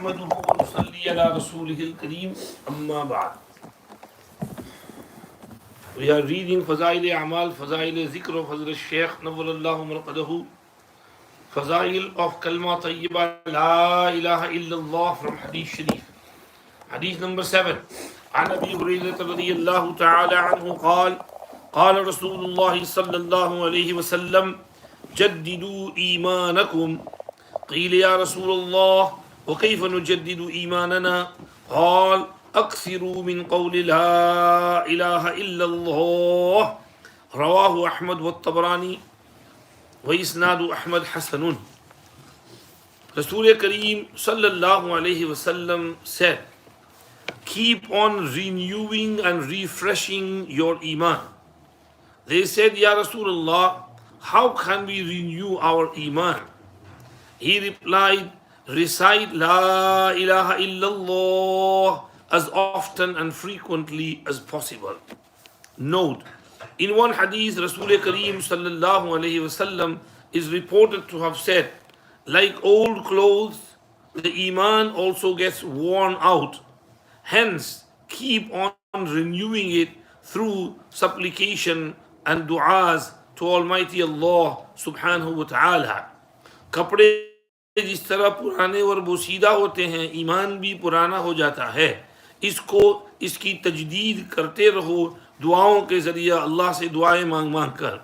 نحمده ونصلي على رسوله الكريم أما بعد. We are reading Fazail A'mal, Fazail Dhikr of Hazrat Shaykh Nawwarallahu Marqadahu, Fazail of Kalma Tayyiba La ilaha illallah from Hadith Sharif. Hadith number 7. عن أبي هريرة رضي الله تعالى عنه قال قال رسول الله صلى الله عليه وسلم جددوا إيمانكم. قيل يا رسول الله وكيف نجدد إيماننا؟ قال أكثروا من قول لا إله إلا الله. رواه أحمد والطبراني وإسناد أحمد حسن. Rasul Kareem sallallahu alayhi wasallam said, keep on renewing and refreshing your iman. They said, Ya Rasulullah, how can we renew our iman? He replied, recite La ilaha illallah as often and frequently as possible. Note, in one hadith, Rasul Kareem sallallahu alayhi wasallam is reported to have said, like old clothes, the iman also gets worn out. Hence, keep on renewing it through supplication and du'as to Almighty Allah subhanahu wa ta'ala. कपड़े जिस तरह पुराने और बोसीदा होते हैं, ईमान भी पुराना हो जाता है. इसकी तजदीद करते रहो दुआओं के जरिए अल्लाह से दुआएं मांग कर.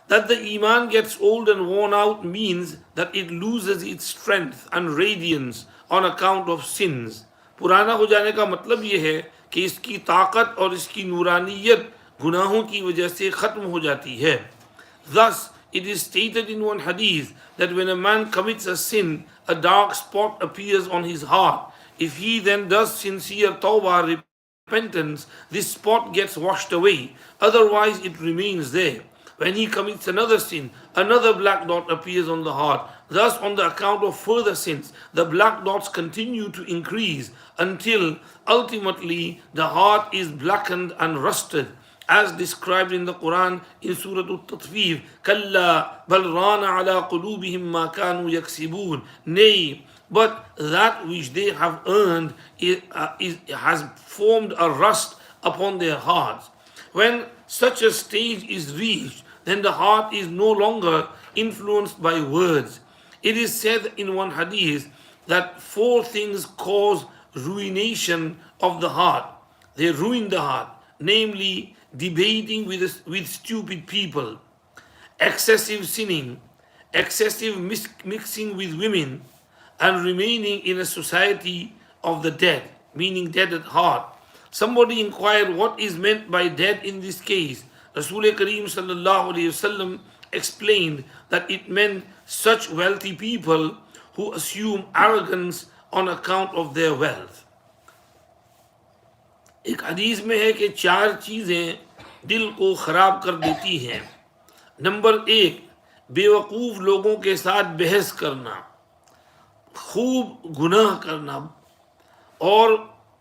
That the iman gets old and worn out means that it loses its strength and radiance on account of sins. पुराना हो जाने का मतलब ये है कि इसकी ताकत और इसकी नूरानियत गुनाहों की वजह से खत्म हो जाती है. Thus, it is stated in one hadith that when a man commits a sin, a dark spot appears on his heart. If he then does sincere tawbah, repentance, this spot gets washed away. Otherwise, it remains there. When he commits another sin, another black dot appears on the heart. Thus, on the account of further sins, the black dots continue to increase until ultimately the heart is blackened and rusted, as described in the Quran in Surah Al-Tatfif. Kalla bal rana ala qulubihim ma kanu yaksibun. Nay, but that which they have earned has formed a rust upon their hearts. When such a stage is reached, then the heart is no longer influenced by words. It is said in one hadith that 4 things cause ruination of the heart. They ruin the heart, namely debating with stupid people, excessive sinning, excessive mixing with women, and remaining in a society of the dead, meaning dead at heart. Somebody inquired what is meant by dead in this case. Rasul Kareem sallallahu alayhi wasallam explained that it meant such wealthy people who assume arrogance on account of their wealth. एक हदीस में है कि 4 चीजें दिल को खराब कर देती हैं. नंबर 1, बेवकूफ लोगों के साथ बहस करना, खूब गुनाह करना और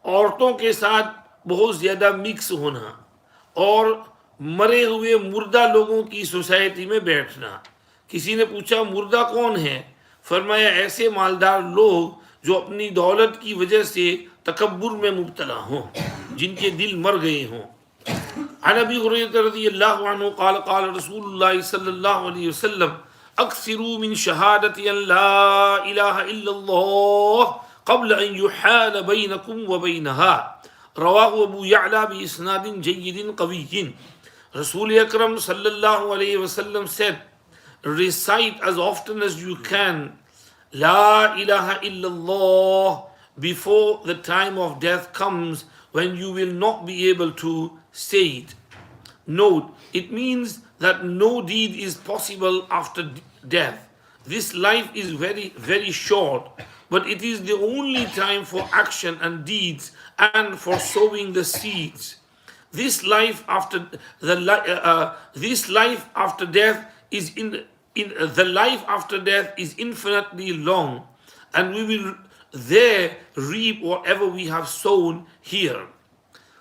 औरतों के साथ बहुत ज्यादा मिक्स होना और मरे हुए मुर्दा लोगों की सोसाइटी में बैठना. किसी ने पूछा मुर्दा कौन है? फरमाया ऐसे मालदार लोग जो अपनी दौलत की वजह से तकब्बुर में मुब्तला हों, जिनके दिल मर गए हों. अन अबी हुरैरा रज़ियल्लाहु अन्हु क़ाल क़ाल रसूलुल्लाह सल्लल्लाहु अलैहि वसल्लम अक्सिरू मिन शहादति अन ला इलाहा इल्लल्लाह क़ब्ल अन युहाल बैनकुम व बैनहा. रवाहु Abu यअला बिइस्नादिन जय्यिदिन क़विय्यिन. Rasul Akram sallallahu alayhi wasallam said, recite as often as you can La ilaha illallah before the time of death comes when you will not be able to say it. Note, it means that no deed is possible after death. This life is very, very short, but it is the only time for action and deeds and for sowing the seeds. This life after death is the life after death is infinitely long, and we will there reap whatever we have sown here.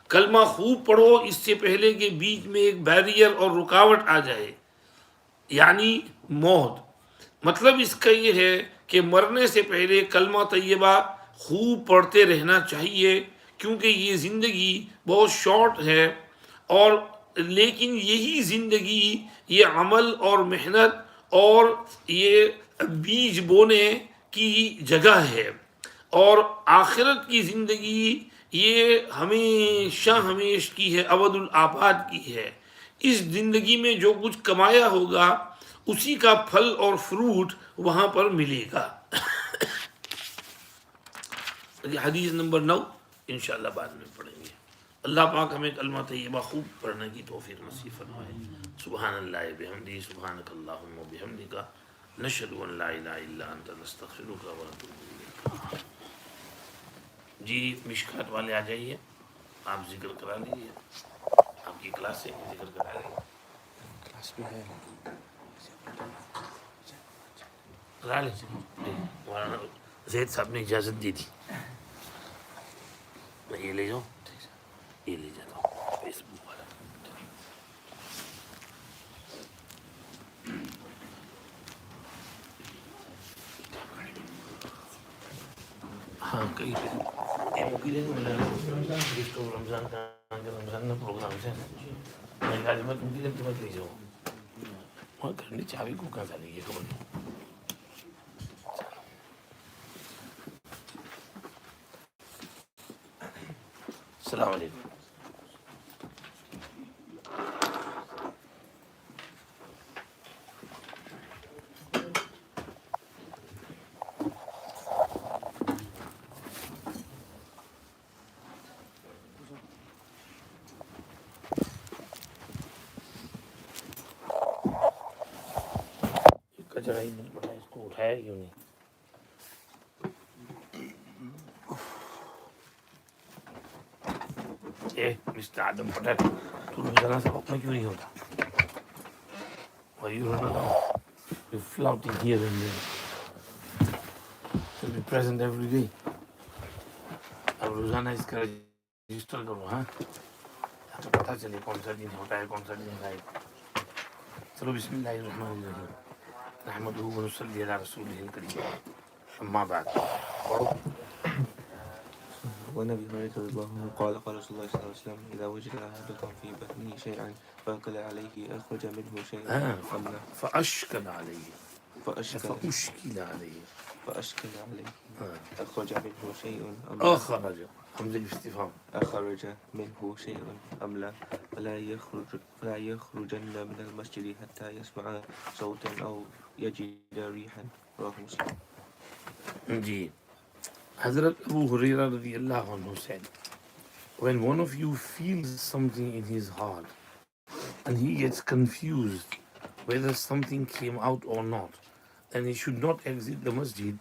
कलमा खूब पढ़ो इससे पहले कि बीच में एक barrier और रुकावट आ जाए, यानी मौत. मतलब इसका ये है कि मरने से पहले कलमा तैयबा खूब पढ़ते रहना चाहिए, क्योंकि ये ज़िंदगी बहुत शॉर्ट है। और लेकिन यही ज़िंदगी, ये अमल और मेहनत और ये बीज बोने की जगह है। और आखिरत की ज़िंदगी ये हमेशा हमेश की है, अबदुल आबाद की है। इस ज़िंदगी में जो कुछ कमाया होगा उसी का फल और फ्रूट वहाँ पर मिलेगा। हदीस नंबर 9 इंशाअल्लाह बाद में पढ़ेंगे। अल्लाह पाक हमें कलमा तय्यबा खूब पढ़ने की तौफीक नसीब फरमाए। सुब्हानल्लाह बिहम्दिही सुब्हानकल्लाहुम्मा बिहम्दिका नशहदु अन ला इलाहा इल्ला अंता नस्तगफिरुका व नतूबु इलैक। जी मिशकात वाले आ जाइए, आप जिक्र करा लीजिए, आपकी क्लास से जिक्र करा लीजिए। क्लास भी है, करा लीजिए। मौलाना जैद साहब ने इजाज़त दी थी। मैं ये ले जाऊँ, ये ले जाता हूँ फेसबुक वाला। हाँ कहीं रमज़ान का रमज़ान में प्रोग्राम से मैं आज मैं तुमकी जब मत ले जाऊँ और करनी चाबी को कहाँ जाने की खबर नहीं। अस्सलाम वालेकुम। कचरा ही नहीं पड़ा, इसको उठाया क्यों नहीं? मिस्टर आदम पटेल, तू रोजाना सबक में क्यों नहीं होता? Why you running around? You flouting here and there. You'll be present every day. अब रोजाना इसका रजिस्टर करो, हाँ, तो पता चले कौन सा दिन होता है, कौन सा दिन गायब। चलो बिस्मिल्लाहिर्रहमानिर्रहीम, नहमदुहु व नुसल्ली अला रसूलिहिल करीम, अम्मा बाद। पढ़ो। ونبي هريرة رضي الله عنه قال قال رسول الله صلى الله عليه وسلم إذا وجد أحدكم في بطنه شيئا فأكل عليه أخرج منه شيئا أم لا فأشكل عليه فأشكل عليه فأشكل عليه أخرج منه شيء أم لا أخرج همزة الاستفهام أخرج منه شيء أم لا فلا يخرجن من المسجد حتى يسمع صوتا أو يجد ريحا. رواه مسلم. जी Hazrat Abu Hurairah radiallahu anhu said, when one of you feels something in his heart and he gets confused whether something came out or not, then he should not exit the masjid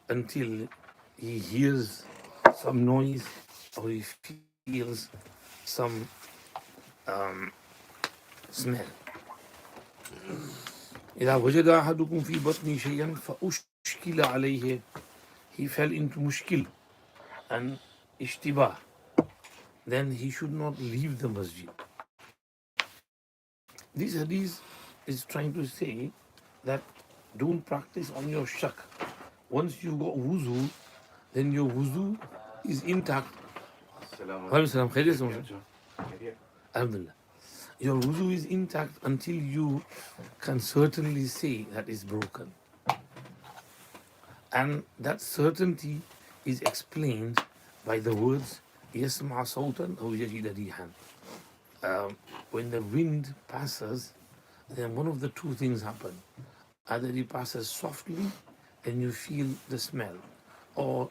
until he hears some noise or he feels some smell. إذا وجد أحدكم في بطنه شيئا فأشكل عليه, he fell into mushkil and ishtibah, then he should not leave the masjid. This hadith is trying to say that don't practice on your shak. Once you got wuzu, then your wuzu is intact. Alhamdulillah. Your wuzu is intact until you can certainly say that is broken. And that certainty is explained by the words يسمع صوتا أو يجد ريحا. When the wind passes, then one of the two things happen. Either it passes softly and you feel the smell, or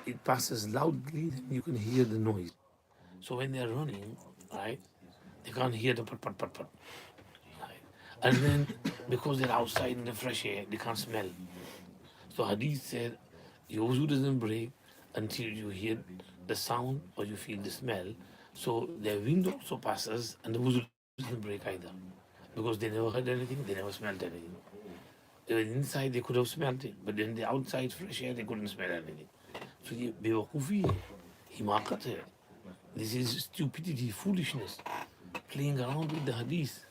it passes loudly and you can hear the noise. So when they're running, right, they can't hear the pat pat pat pat. Right? And then because they're outside in the fresh air, they can't smell. So Hadith said, your wuzu doesn't break until you hear the sound or you feel the smell. So their wind also passes and the wuzu doesn't break either. Because they never heard anything, they never smelled anything. They were inside, they could have smelled it, but then the outside fresh air, they couldn't smell anything. So ये बेवकूफ़ी है, हिमाकत है. This is stupidity, foolishness, playing around with the hadith.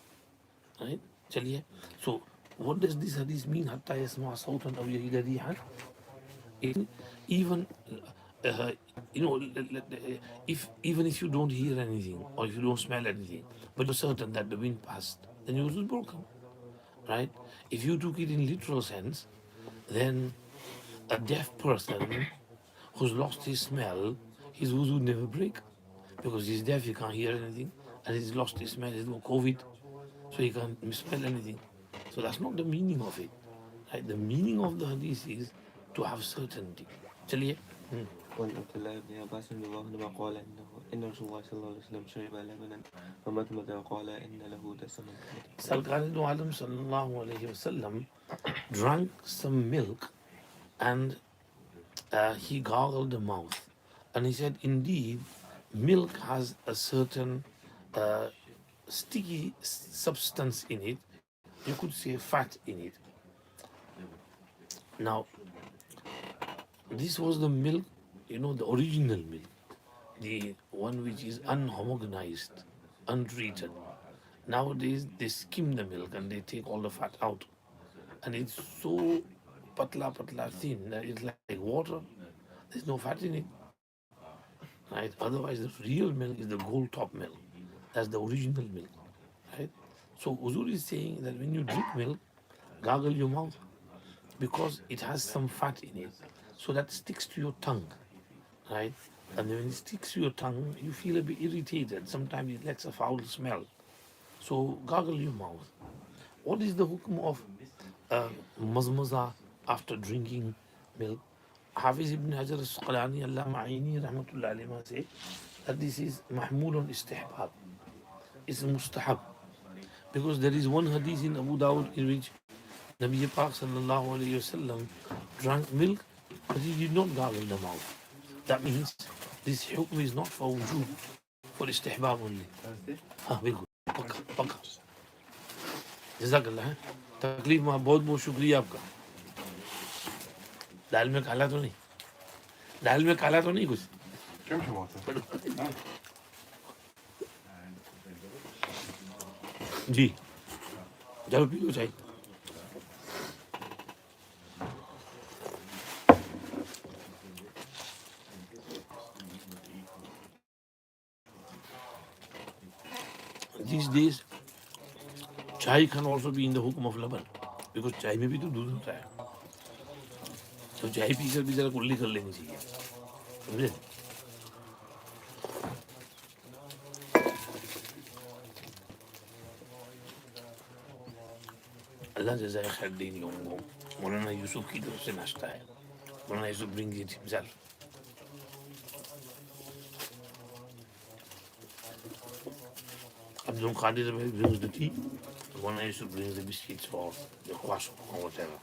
Right? चलिए. So what does this hadith mean? حتى يسمع صوتا أو يجد ريحا. Even uh, you know, if even if you don't hear anything or if you don't smell anything, but you're certain that the wind passed, then your wuzu is broken, right? If you took it in literal sense, then a deaf person who's lost his smell, his wuzu would never break because he's deaf, he can't hear anything, and he's lost his smell, he's got COVID, so he can't smell anything. So that's not the meaning of it. Right? The meaning of the hadith is to have certainty. चलिए وعن عبد الله بن عباس رضي الله عنهما قال إن رسول الله صلى الله عليه وسلم شرب لبنا فمضمض وقال إن له دسما. Sallallahu alayhi wasallam drank some milk and he gargled the mouth. And he said, indeed, milk has a certain uh, sticky substance in it. You could say fat in it. Now, this was the milk, you know, the original milk, the one which is unhomogenized, untreated. Nowadays, they skim the milk and they take all the fat out. And it's so patla thin that it's like water. There's no fat in it. Right? Otherwise, the real milk is the gold top milk. That's the original milk. Right? So Uzur is saying that when you drink milk, gargle your mouth because it has some fat in it. So that sticks to your tongue. Right? And when it sticks to your tongue, you feel a bit irritated. Sometimes it lets a foul smell. So gargle your mouth. What is the hukm of mazmaza after drinking milk? Hafiz ibn Hajar al-Asqalani, Allah ma'ini, rahmatullah alayhi, say that this is mahmulun istihbab. It's mustahab. Because there is one hadith in Abu Dawud in which Nabi Pak sallallahu alayhi wasallam drank milk, but he did not gargle the mouth. That means this hukm is not for wujud, for istihbab only. हाँ बिल्कुल पक्का पक्का जज़ाकल्लाह है तकलीफ में बहुत बहुत शुक्रिया आपका दाल में काला तो नहीं दाल में काला तो नहीं कुछ जी चलो पी लो चाय These days, chai can also be in the hukm of laban because chai में भी तो दूध होता है तो चाय पीकर भी जरा कुल्ली कर लेनी चाहिए समझे अल्लाह जज़ाए खैर दे इन लोगों को मौलाना यूसुफ की तरफ से नाश्ता है मौलाना Yusuf brings it himself Abdul Qadir brings the tea Maulanna Yusuf brings the biscuits for the croissant or whatever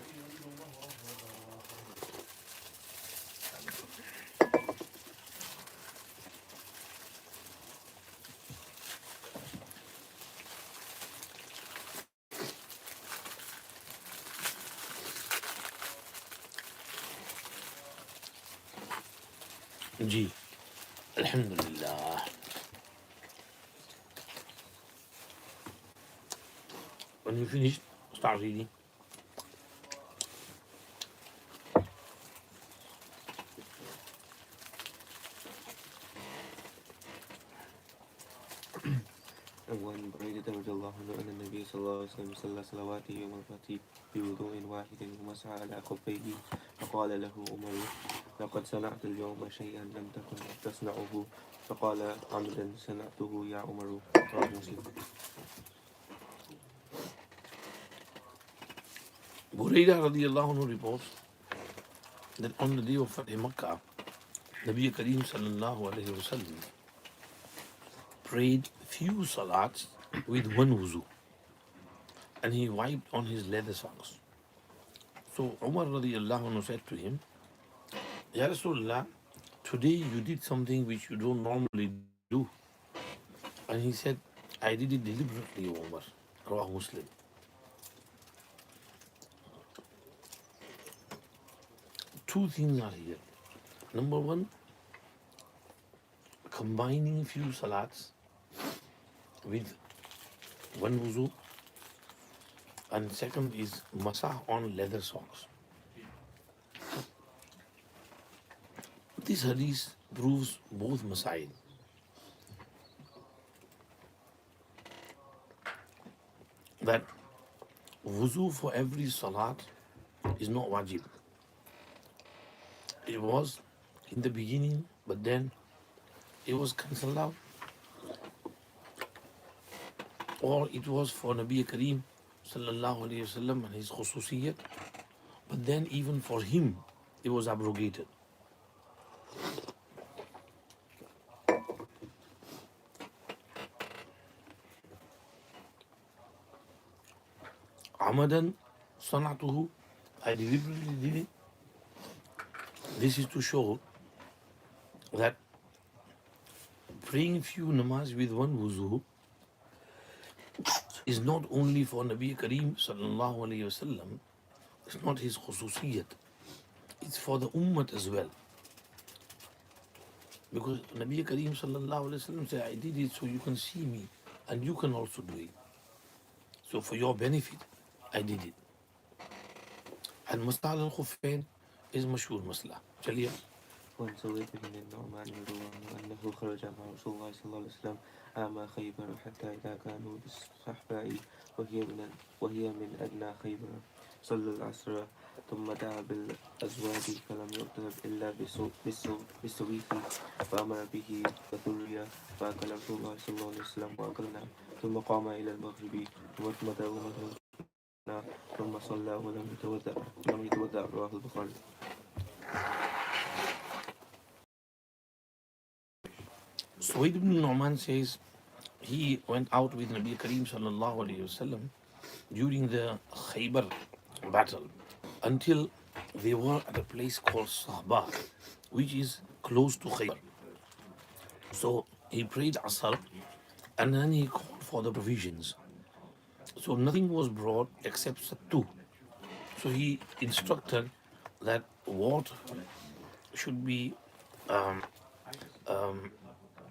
ji Alhamdulillah. When you finish, start reading. وعن بريدة رضي الله عنه أن النبي صلى الله عليه وسلم صلى صلواته يوم الفتح بوضوء واحد ومسح على خفيه فقال له عمر لقد صنعت اليوم شيئا لم تكن تصنعه فقال عمدا صنعته يا عمر رواه مسلم. Buraidah radiallahu anhu reports that on the day of Fatih Makkah, Nabi Kareem sallallahu alayhi wa sallam prayed few salats with one wuzu and he wiped on his leather socks. So Umar radiallahu anhu said to him, Ya Rasulullah, today you did something which you don't normally do. And he said, I did it deliberately, O Umar. Rawah Muslim. Two things are here. Number one, combining few salats with one wuzu, and second is masah on leather socks. This hadith proves both masail. That wuzu for every salat is not wajib. It was in the beginning, but then it was cancelled out. Or it was for Nabi Kareem sallallahu alayhi wasallam and his khususiyat, but then even for him it was abrogated. Amadan sanatuhu, I deliberately did it. This is to show that praying few namaz with one wuzu is not only for Nabi Kareem sallallahu alayhi wasallam, it's not his khususiyat, it's for the ummah as well. Because Nabi Kareem sallallahu alayhi wasallam said, I did it so you can see me and you can also do it. So for your benefit, I did it. And Masal al-Khuffain is mashhur masla. Chaliye. وعن سويد بن النعمان يروى أنه خرج مع رسول الله صلى الله عليه وسلم عام خيبر حتى إذا كانوا بالصحباء وهي من أدنى خيبر صلى العصر ثم دعا بالأزواج فلم يرتب إلا بالسويق فأمر به فثري فأكل رسول الله صلى الله عليه وسلم وأكلنا ثم قام إلى المغرب ومضمض ومضمضنا ثم صلى ولم يتوضأ رواه البخاري. Suwaid ibn Nu'man says he went out with Nabi Kareem sallallahu alayhi wasallam during the Khaybar battle until they were at a place called Sahba, which is close to Khaybar. So he prayed Asr and then he called for the provisions. So nothing was brought except sattu. So he instructed that water should be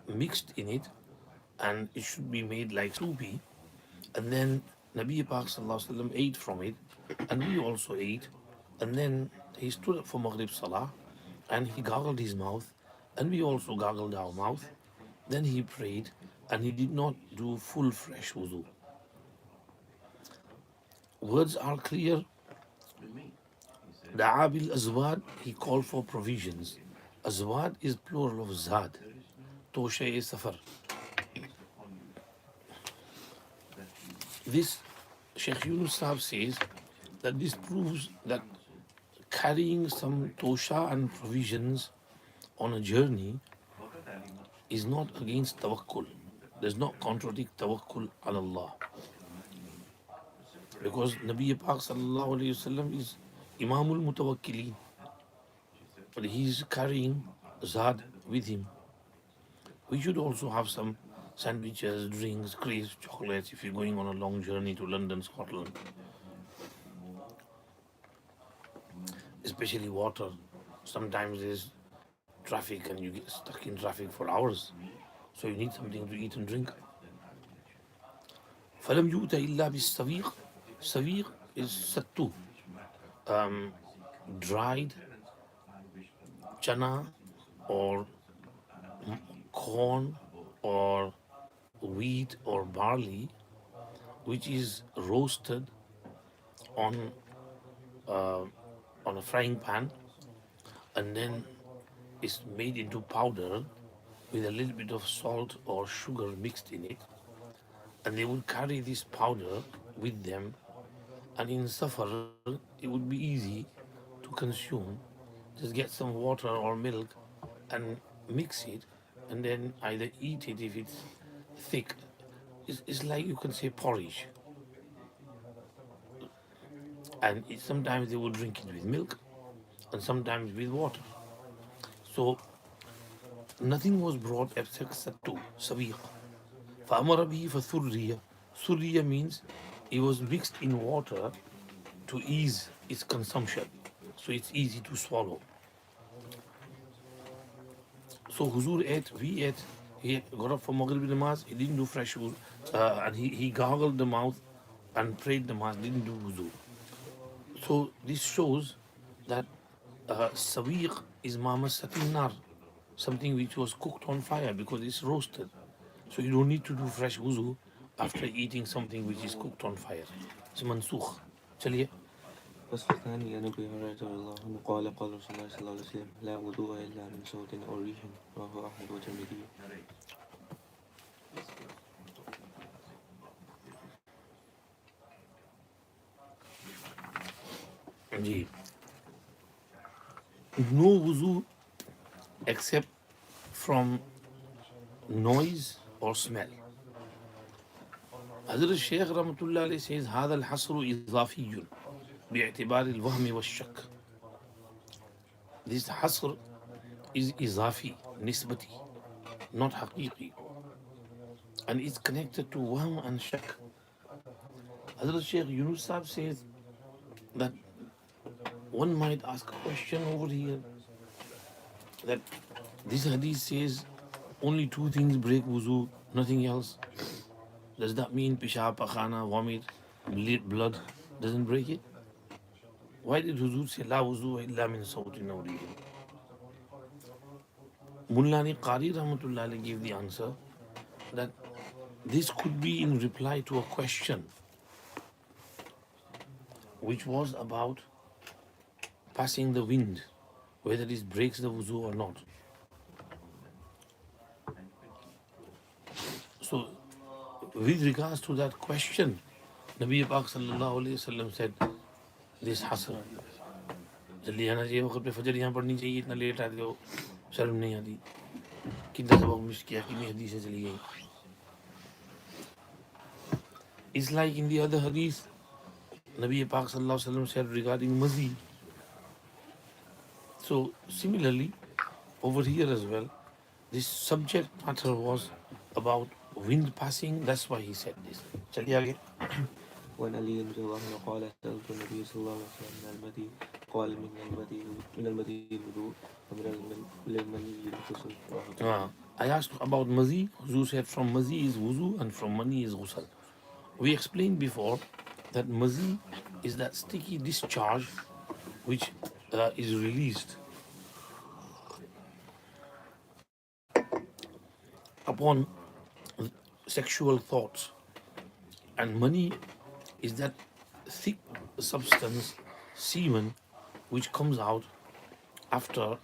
mixed in it and it should be made like soupy. And then Nabi Pak Sallallahu Alaihi Wasallam ate from it and we also ate. And then he stood up for Maghrib Salah and he gargled his mouth and we also gargled our mouth. Then he prayed and he did not do full fresh wudu. Words are clear. Da'a bil azwad, he called for provisions. Azwad is plural of zad. Toshe safar. This Sheikh Yunus Sahib says that this proves that carrying some tosha and provisions on a journey is not against tawakkul. Does not contradict tawakkul on Allah. Because Nabi Pak sallallahu alayhi wasallam is Imamul Mutawakkilin. But he's carrying Zad with him. We should also have some sandwiches, drinks, crisps, chocolates if you're going on a long journey to London, Scotland. Especially water. Sometimes there's traffic and you get stuck in traffic for hours. So you need something to eat and drink. فَلَمْ يُؤْتَ إِلَّا بِالسَّوِيقِ. Sawiq is sattu, dried chana or corn or wheat or barley, which is roasted on a frying pan and then is made into powder with a little bit of salt or sugar mixed in it, and they would carry this powder with them. And in Safar, it would be easy to consume. Just get some water or milk and mix it, and then either eat it if it's thick. It's like you can say porridge. And sometimes they would drink it with milk, and sometimes with water. So nothing was brought except sattu, sawiq. فَأَمَرَ بِهِ فَثُرِّيَ. Surriya means it was mixed in water to ease its consumption, so it's easy to swallow. So Huzur ate, we ate, he got up for Maghrib namaz, he didn't do fresh wudu, and he gargled the mouth and prayed namaz, didn't do wudu. So this shows that sawiq is mamasatin nar, something which was cooked on fire because it's roasted. So you don't need to do fresh wuzu after eating something which is cooked on fire. It's mansukh. Chaliye. الفصل الثاني عن أبي هريرة رضي الله عنه قال قال رسول الله صلى الله عليه وسلم لا وضوء إلا من صوت أو ريح رواه أحمد والترمذي. No wuzu except from noise or smell. Hazrat Shaykh Rahmatullah alayhi says هذا الحصر إضافي باعتبار الوهم والشك. This hasr is izafi, nisbati, not haqiqi, and it's connected to wahm and shak. Hazrat Shaykh Yunus Sahib says that one might ask a question over here that this hadith says only two things break wuzu, nothing else. Does that mean pishab, pakhana, vomit, blood doesn't break it? Why did Huzur say la wuzu illa min sawtin aw rihin? Mullani Qari Rahmatullah alayhi gave the answer that this could be in reply to a question which was about passing the wind, whether this breaks the wuzu or not. So, with regards to that question, Nabi Pak sallallahu alayhi wasallam said, this hasr, जल्दी आना चाहिए वक्त पे फजर यहाँ पढ़नी चाहिए, इतना लेट आते हो, शर्म नहीं आती, कितना सबक मिस किया, कितनी हदीसें चली गई. It's like in the other hadith, Nabi Pak sallallahu alayhi wasallam said regarding mazi. So similarly, over here as well, this subject matter was about wind passing. That's why he said this. चलिए आगे. وعن علي رضي الله عنه قال سألت النبي صلى الله عليه وسلم من المدي قال من المدي الوضوء ومن المني الغسل. I asked about mazi. Huzur said from mazi is wuzu and from mani is ghusl. We explained before that mazi is that sticky discharge which is released upon sexual thoughts, and mani is that thick substance, semen, which comes out after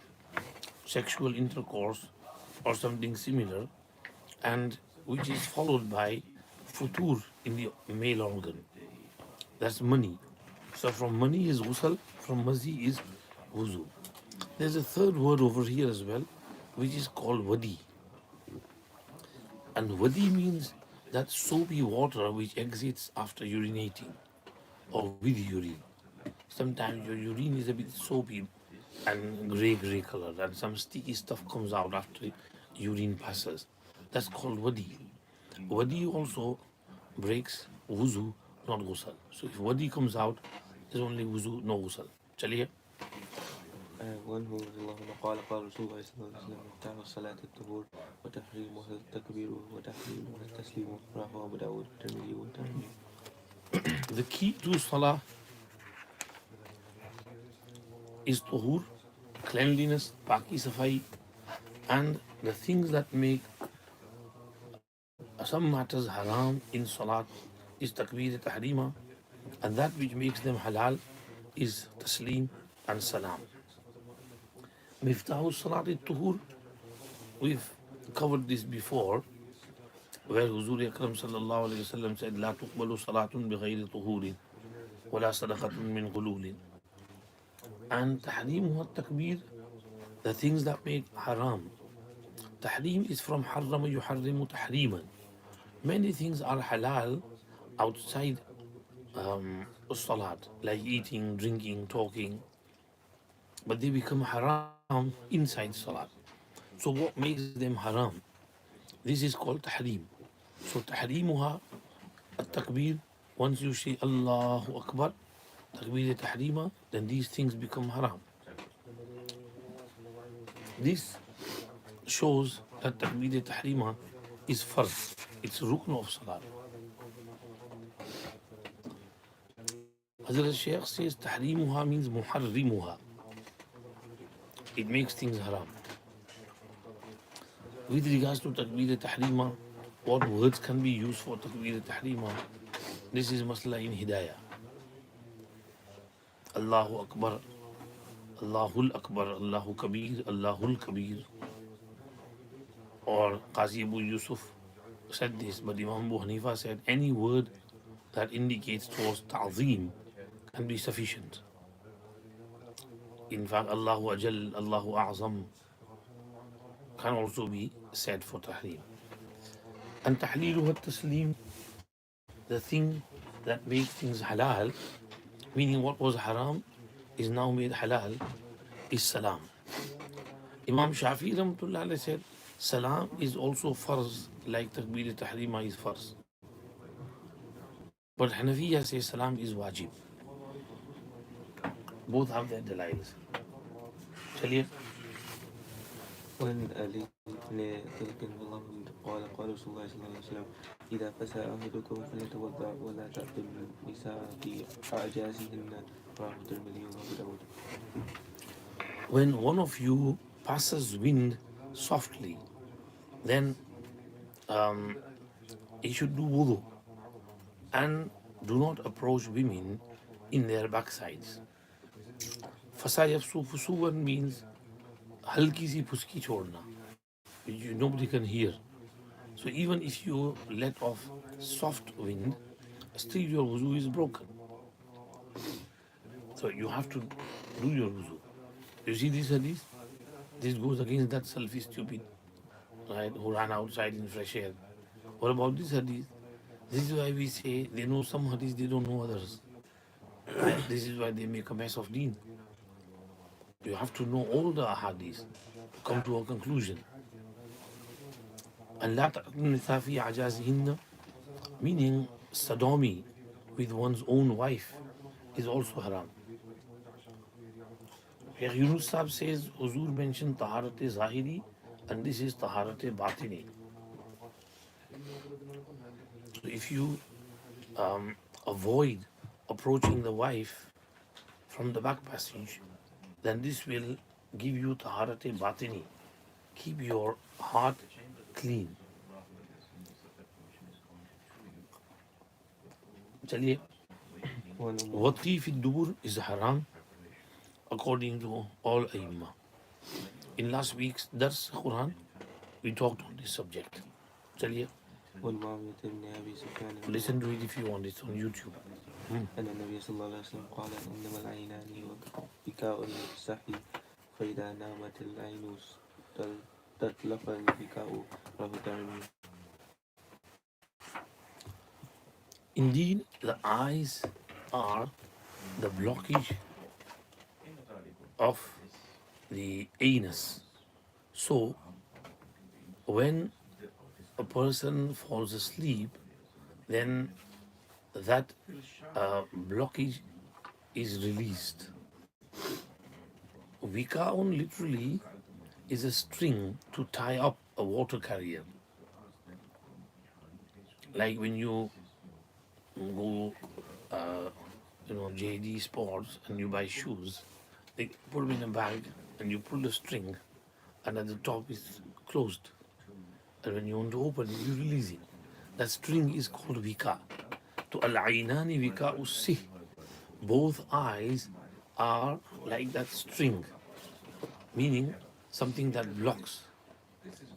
sexual intercourse or something similar, and which is followed by futur in the male organ. That's mani. So from mani is ghusl, from mazi is wuzu. There's a third word over here as well, which is called wadi. And wadi means that soapy water which exits after urinating or with urine. Sometimes your urine is a bit soapy and grey color, and some sticky stuff comes out after urine passes. That's called wadi. Wadi also breaks wuzu, not ghusl. So if wadi comes out, there's only wuzu, no ghusl. Chaliye. وعنه رضي الله عنه قال قال رسول الله صلى الله عليه وسلم مفتاح الصلاة الطهور وتحريمها التكبير وتحريمها التسليم رواه أبو داود والترمذي والترمذي. The key to salah is tuhur, cleanliness, paki safai, and the things that make some matters haram in salat is takbir tahrima, and that which makes them halal is taslim and salam. Miftahu salat tuhur, we've covered this before, where Huzur Akram sallallahu alayhi wa sallam said, لا تقبل صلاة بغير طهور ولا صدقة من غلول. And tahrimuha takbir, the things that make haram. Tahrim is from harrama yuharrimu tahriman. Many things are halal outside salat, like eating, drinking, talking, but they become haram inside salat. So what makes them haram? This is called tahrim. So tahrimuha at-takbir, once you say Allahu Akbar, takbir tahrima, then these things become haram. This shows that takbir tahrima is farz. It's rukn of salat. Hazrat Shaykh says tahrimuha means muharrimuha. It makes things haram. with regards to takbir tahrima, what words can be used for takbir tahrima? This is masla in hidayah. Allahu Akbar, Allahul Akbar, Allahu Kabir, Allahul Kabir. Or Qazi Abu Yusuf said this, but Imam Abu Hanifa said any word that indicates towards ta'zeem can be sufficient. In fact, Allahu Ajal, Allahu A'zam can also be said for tahrim. And tahliluhu at-taslim, the thing that makes things halal, meaning what was haram is now made halal, is salam. Imam Shafi Rahmatullah Alayhi said, salam is also farz, like takbir tahrima is farz. But Hanafiya says salam is wajib. Both have their delails. Chaliye. وعن علي بن ذلك الله قال رسول الله صلى الله عليه وسلم إذا فسى أحدكم فليتوضأ ولا تأتوا النساء في أعجازهن رواه الترمذي وأبو داود. When one of you passes wind softly, then he should do wudu and do not approach women in their backsides. Fasa yafsu fusuwan means halki si fuski chodna, which nobody can hear. So even if you let off soft wind, still your wuzu is broken. So you have to do your wuzu. You see this hadith? This goes against that Salafi stupid, right, who ran outside in fresh air. What about this hadith? This is why we say they know some hadiths, they don't know others. Right? This is why they make a mess of deen. You have to know all the hadiths to come to a conclusion. And la ta'nisa fi ajazihinna, meaning sodomy with one's own wife is also haram. Sheikh Yunus Sahib says, Huzur mentioned taharat-e zahiri and this is taharat-e batini. So if you avoid approaching the wife from the back passage, then this will give you taharat-e batini. Keep your heart clean. Chaliye. Wati fi dubur is haram according to all Aimma. In last week's Dars Quran, we talked on this subject. Chaliye. Listen to it if you want, it's on YouTube. أن النبي صلى الله عليه وسلم قال إنما العينان وكاء السحي فإذا نامت العين تتلف البكاء رواه الترمذي. Indeed, the eyes are the blockage of the anus. So, when a person falls asleep, then that blockage is released. Vikaun literally is a string to tie up a water carrier. Like when you go, JD Sports and you buy shoes, they put them in a bag and you pull the string and at the top is closed. And when you want to open it, you release it. That string is called vika. To al-aynani vika usih. Both eyes are like that string, meaning something that blocks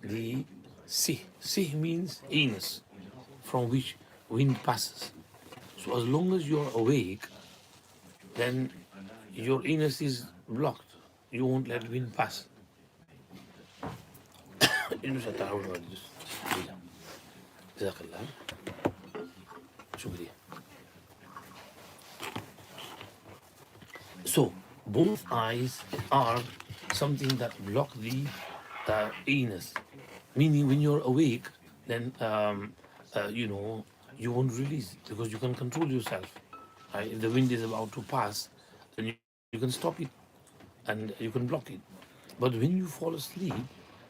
the sih. Sih means anus, from which wind passes. So as long as you're awake, then your anus is blocked. You won't let wind pass. So both eyes are something that block the anus, meaning when you're awake, then you won't release because you can control yourself. Right? If the wind is about to pass, then you can stop it and you can block it. But when you fall asleep,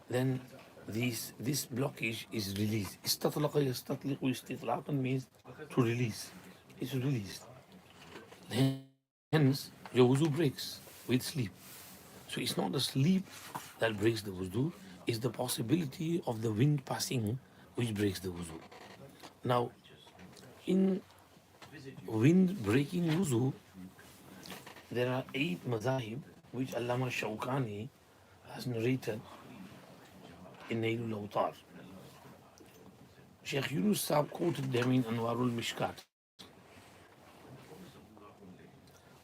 then this blockage is released. Istatlaqa yastatliqu istitlaqan means to release. It's released. Hence, your wuzu breaks with sleep. So it's not the sleep that breaks the wudu, it's the possibility of the wind passing which breaks the wudu. Now, in wind breaking wudu, there are 8 mazahib which Allama Shawkani has narrated in Nailul Awtar. Sheikh Yunus Saab quoted them in Anwarul Mishkat.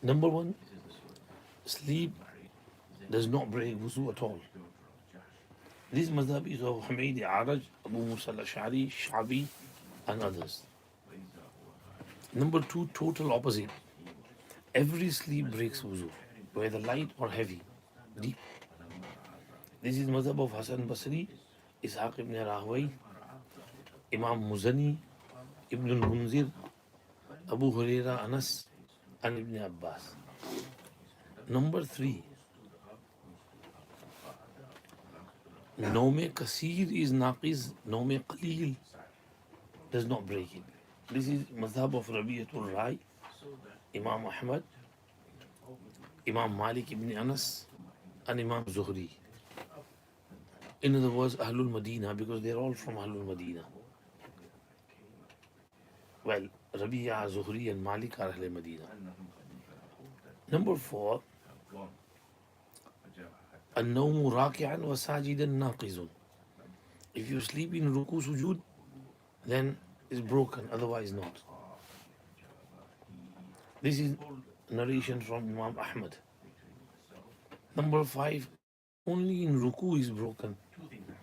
Number 1, sleep does not break wuzu at all. This madhab is of Humayd Araj, Abu Musa al-Ash'ari, Shabi, and others. Number 2, total opposite. Every sleep breaks wuzu, whether light or heavy, deep. This is madhab of Hasan Basri, Ishaq ibn Rahway, Imam Muzani, Ibn al-Munzir, Abu Huraira, Anas, and Ibn Abbas. Number 3, Nawme Kasir is Naqiz, Nawme Qalil does not break it. This is madhab of Rabi'atul Rai, Imam Ahmad, Imam Malik ibn Anas, and Imam Zuhri. In other words, Ahlul Madinah, because they're all from Ahlul Madinah. Well, Rabi'a, Zuhri, and Malik are Ahlul Madinah. Number 4, النوم راكعا وساجدا ناقض. If you sleep in ruku sujud, then it's broken, otherwise not. This is narration from Imam Ahmad. Number 5, only in ruku is broken.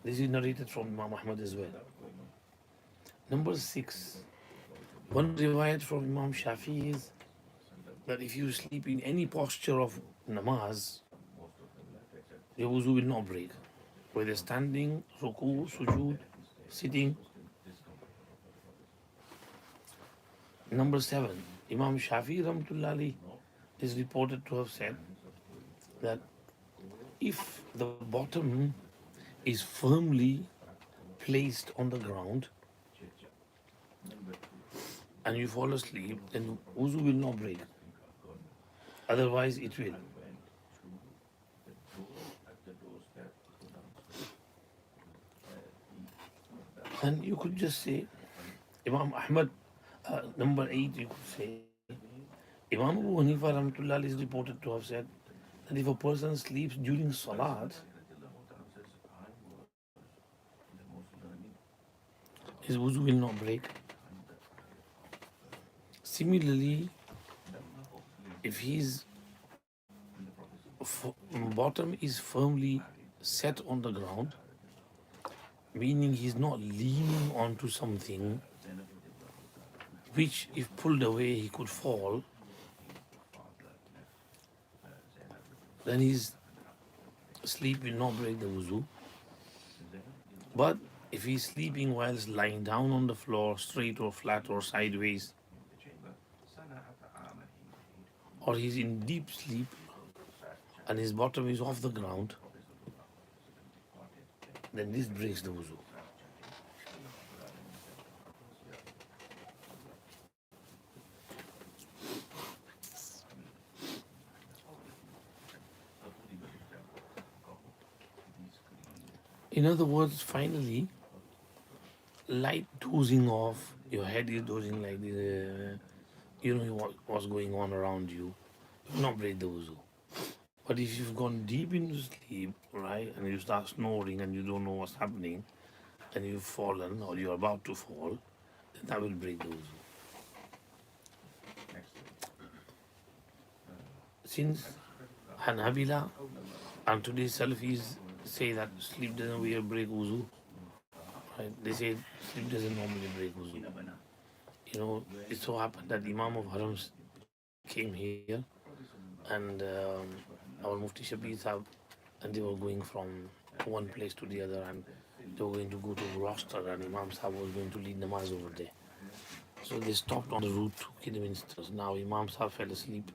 This is narrated from Imam Ahmad as well. Number 6, one riwayat from Imam Shafi is that if you sleep in any posture of namaz, your wuzu will not break. Whether standing, ruku, sujood, sitting. Number 7, Imam Shafi Rahmatullah alayhi is reported to have said that if the bottom is firmly placed on the ground and you fall asleep, then wuzu will not break. Otherwise, it will. And you could just say, Imam Ahmad, number 8, you could say, Imam Abu Hanifa Rahmatullah is reported to have said that if a person sleeps during Salat, his wuzu will not break. Similarly, if his bottom is firmly set on the ground, meaning he's not leaning onto something which, if pulled away, he could fall, then his sleep will not break the wuzu. But if he's sleeping whilst lying down on the floor, straight or flat or sideways, or he's in deep sleep and his bottom is off the ground, then this breaks the wuzu. In other words, finally, light dozing off, your head is dozing like this, you know what's going on around you, it will not break the wuzu. But if you've gone deep into sleep, right, and you start snoring and you don't know what's happening, and you've fallen or you're about to fall, then that will break the wuzu. Since Hanabila and today's Salafis say that sleep doesn't really break wuzu, right? They say sleep doesn't normally break wuzu. You know, it so happened that Imam of Harams came here and our Mufti Shabir Sahab, and they were going from one place to the other, and they were going to go to Roster, and Imam Sahab was going to lead namaz over there. So they stopped on the route to Kidderminster. Now Imam Sahab fell asleep.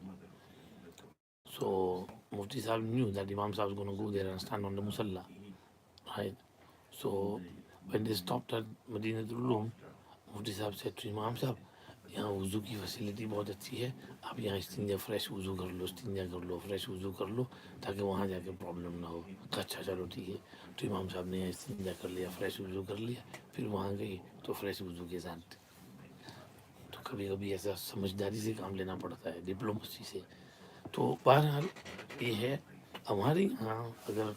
So Mufti Sahab knew that Imam Sahab was going to go there and stand on the Musalla. Right? So when they stopped at Madinatul Ulum, Mufti Sahab said to Imam Sahab, यहाँ वज़ू की facility बहुत अच्छी है, आप यहाँ इस्तिंजा fresh वज़ू कर लो, इस्तिंजा कर लो, फ्रेश वज़ू कर लो, ताकि वहाँ जाके प्रॉब्लम ना हो। अच्छा चलो ठीक है, तो इमाम साहब ने यहाँ इस्तिंजा कर लिया, फ्रेश वज़ू कर लिया, फिर वहाँ गए तो फ्रेश वज़ू के साथ। तो कभी कभी ऐसा समझदारी से काम लेना पड़ता है, डिप्लोमेसी से। तो बहरहाल ये है, हमारे यहाँ अगर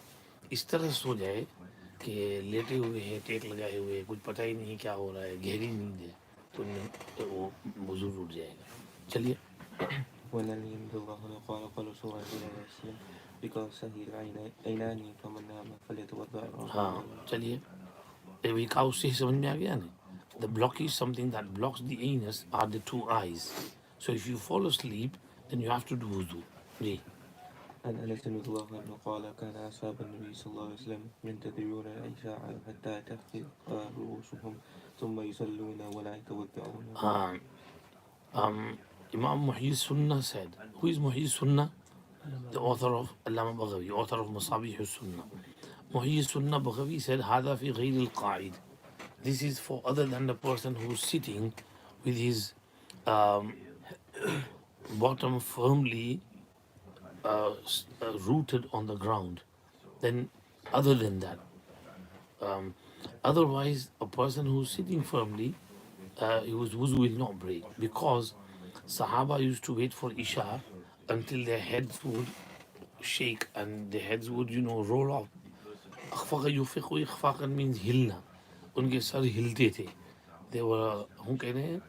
इस तरह सो जाए कि लेटे हुए हैं, टेक लगाए हुए हैं, कुछ पता ही नहीं क्या हो रहा है, गहरी नींद है, तो वो वज़ू टूट जाएगा। चलिए। ولن يمضغه قال رسول الله صلى الله عليه وسلم بقوسه العينان فمن نام فليتوضأ हाँ चलिए, अभी का उससे समझ में आ गया ना। The blockage, something that blocks the anus, are the two eyes. So if you fall asleep, then you have to do wudu. Ji. عن أنس رضي الله عنه قال كان أصحاب النبي صلى الله عليه وسلم ينتظرون العشاء حتى تخفق رؤوسهم ثم يصلون ولا يتوضأون. Imam Muhyi Sunnah said, who is Muhyi Sunnah? The author of Allama Baghawi, author of Masabih Sunnah. Muhyi Sunnah Baghawi said, هذا في غير القاعد. This is for other than the person who's sitting with his um, bottom firmly rooted on the ground. Then, other than that, otherwise, a person who's sitting firmly, his wuzu will not break, because Sahaba used to wait for Isha until their heads would shake and their heads would, roll off. अखफ़क़ युफ़िक़ु इख़फ़ाक़न means हिलना, उनके sir हिलते थे. They were, हम कह रहे हैं,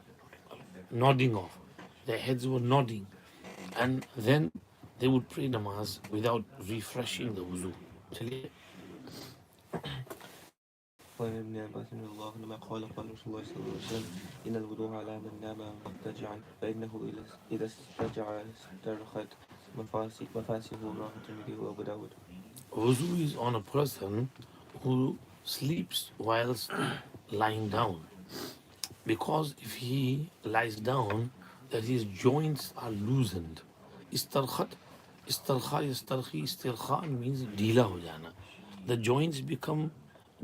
nodding off. Their heads were nodding, and then they would pray namaz without refreshing the wuzu. चलिए. وعن ابن عباس رضي الله عنهما قال رسول الله صلى الله عليه وسلم إن الوضوء على من نام مضطجعا فإنه إذا استجع استرخت مفاسده رواه الترمذي وأبو داود. Wuzu is on a person who sleeps whilst lying down, because if he lies down, that his joints are loosened. Istarkhat, istarkhi, istirkha means dhila ho jana. The joints become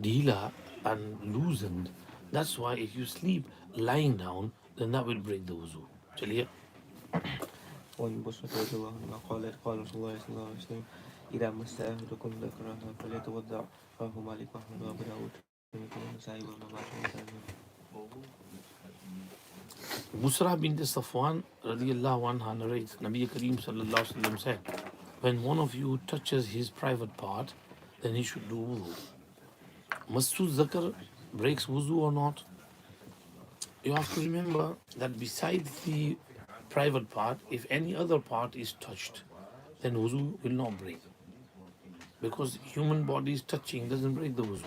dhila and loosened. That's why if you sleep lying down, then that will break the wuzu. Chaliye. وعن بصرة رضي الله عنها قالت قال رسول الله صلى الله عليه وسلم إذا مس أحدكم ذكرها فليتوضأ رواه مالك وأحمد وأبو داود والنسائي وابن ماجه. Busra bint Safwan radiallahu anha narrates, Nabi Kareem sallallahu alaihi wasallam said, when one of you touches his private part, then he should do wudu. Massu zakar breaks wudu or not? You have to remember that besides the private part, if any other part is touched, then wudu will not break. Because human body's touching doesn't break the wudu.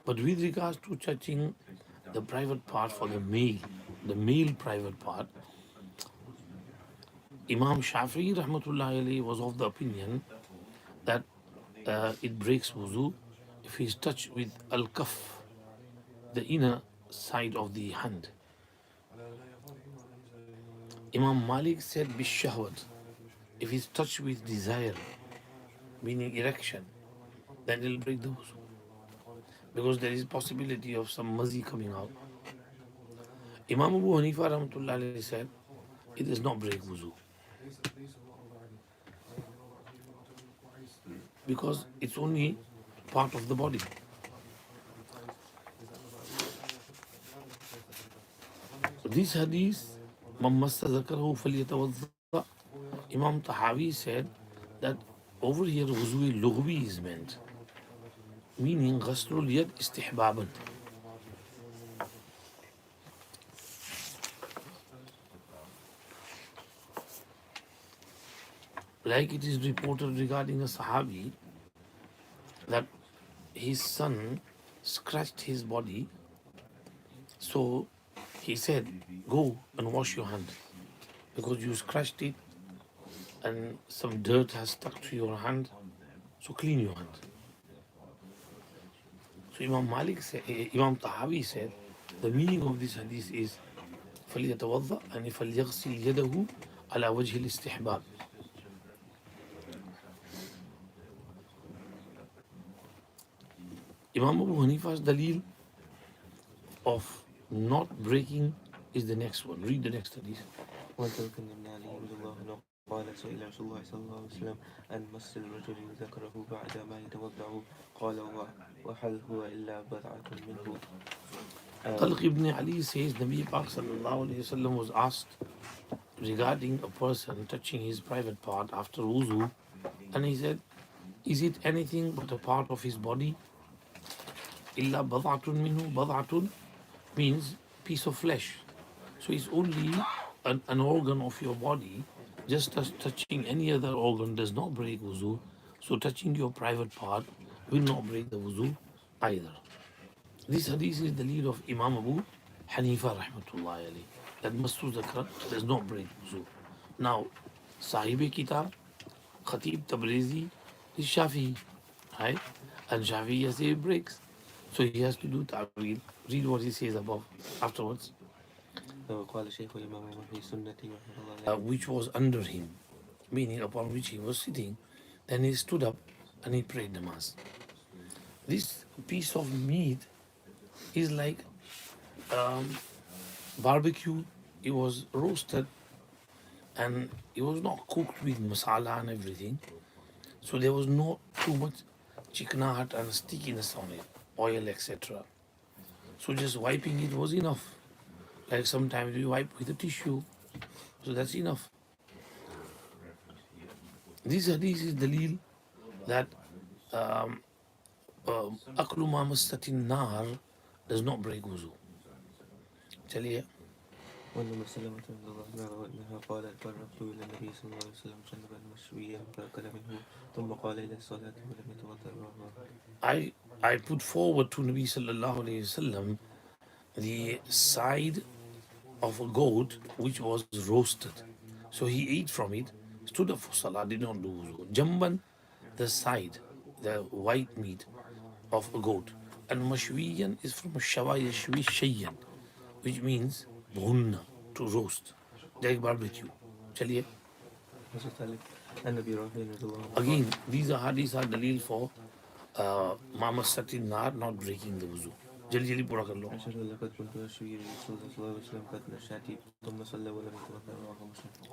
But with regards to touching the private part for the male private part, Imam Shafi'i rahmatullahi alayhi was of the opinion that it breaks wuzu if he is touched with al-kaf, the inner side of the hand. Imam Malik said bishahwat, if he is touched with desire, meaning erection, then it will break the wuzu, because there is possibility of some mazi coming out. Imam Abu Hanifa rahmatullahi alayhi said it does not break wuzu, because it's only part of the body. This hadith, Imam Tahawi said that over here wuzu lughwi is meant, meaning ghaslul yad istihbaban. Like it is reported regarding a Sahabi that his son scratched his body, so he said, go and wash your hand, because you scratched it and some dirt has stuck to your hand, so clean your hand. So Imam Tahawi said, the meaning of this hadith is فَلْيَتَوَضَّأْ and فَلْيَغْسِلْ يَدَهُ عَلَى وَجْهِ الْإِسْتِحْبَابِ. Imam Abu Hanifa's dalil of not breaking is the next one. Read the next hadith. وترك بن علي رضي الله عنه قال سئل رسول الله صلى الله عليه وسلم عن مس الرجل ذكره بعد ما يتوضأ قال وهل هو إلا بضعة منه. Talq ibn Ali says Nabi Pak sallallahu alayhi wasallam was asked regarding a person touching his private part after wuzu, and he said, is it anything but a part of his body? Illa bad'atun minhu. Bad'atun means piece of flesh. So it's only an organ of your body. Just as touching any other organ does not break wuzu, so touching your private part will not break the wuzu either. This hadith is the lead of Imam Abu Hanifa rahmatullahi alayhi, that Masu Zakra does not break wuzu. Now, Sahibi Kitab, Khatib Tabrizi is Shafi, right? And Shafi says it breaks. So he has to do ta'wil. Read what he says above afterwards. وقال شيخ الإمام في سنة رحمه الله Which was under him, meaning upon which he was sitting. Then he stood up and he prayed namaz. This piece of meat is like barbecue. It was roasted and it was not cooked with masala and everything. So there was not too much chiknat and stickiness on it, oil, etc. So just wiping it was enough. Like sometimes we wipe with a tissue, so that's enough. This hadith is dalil that aklu ma massatin nar does not break wuzu. Chaliye. وأن سلمة رضي الله عنها أنها قالت قربت إلى النبي صلى الله عليه وسلم جنبا مشويا فأكل منه ثم قال إلى الصلاة ولم يتوضأ. I put forward to Nabi sallallahu alayhi wasallam the side of a goat which was roasted. So he ate from it, stood up for salah, did not do wuzu. Jamban, the side, the white meat of a goat. And mashwiyan is from shawa yashwi shayyan, which means bhunna, to roast, like barbecue. Chaliye. Again, these are hadiths are dalil for Mama Satin Nar not breaking the wuzu. जल्दी जल्दी पूरा कर लो.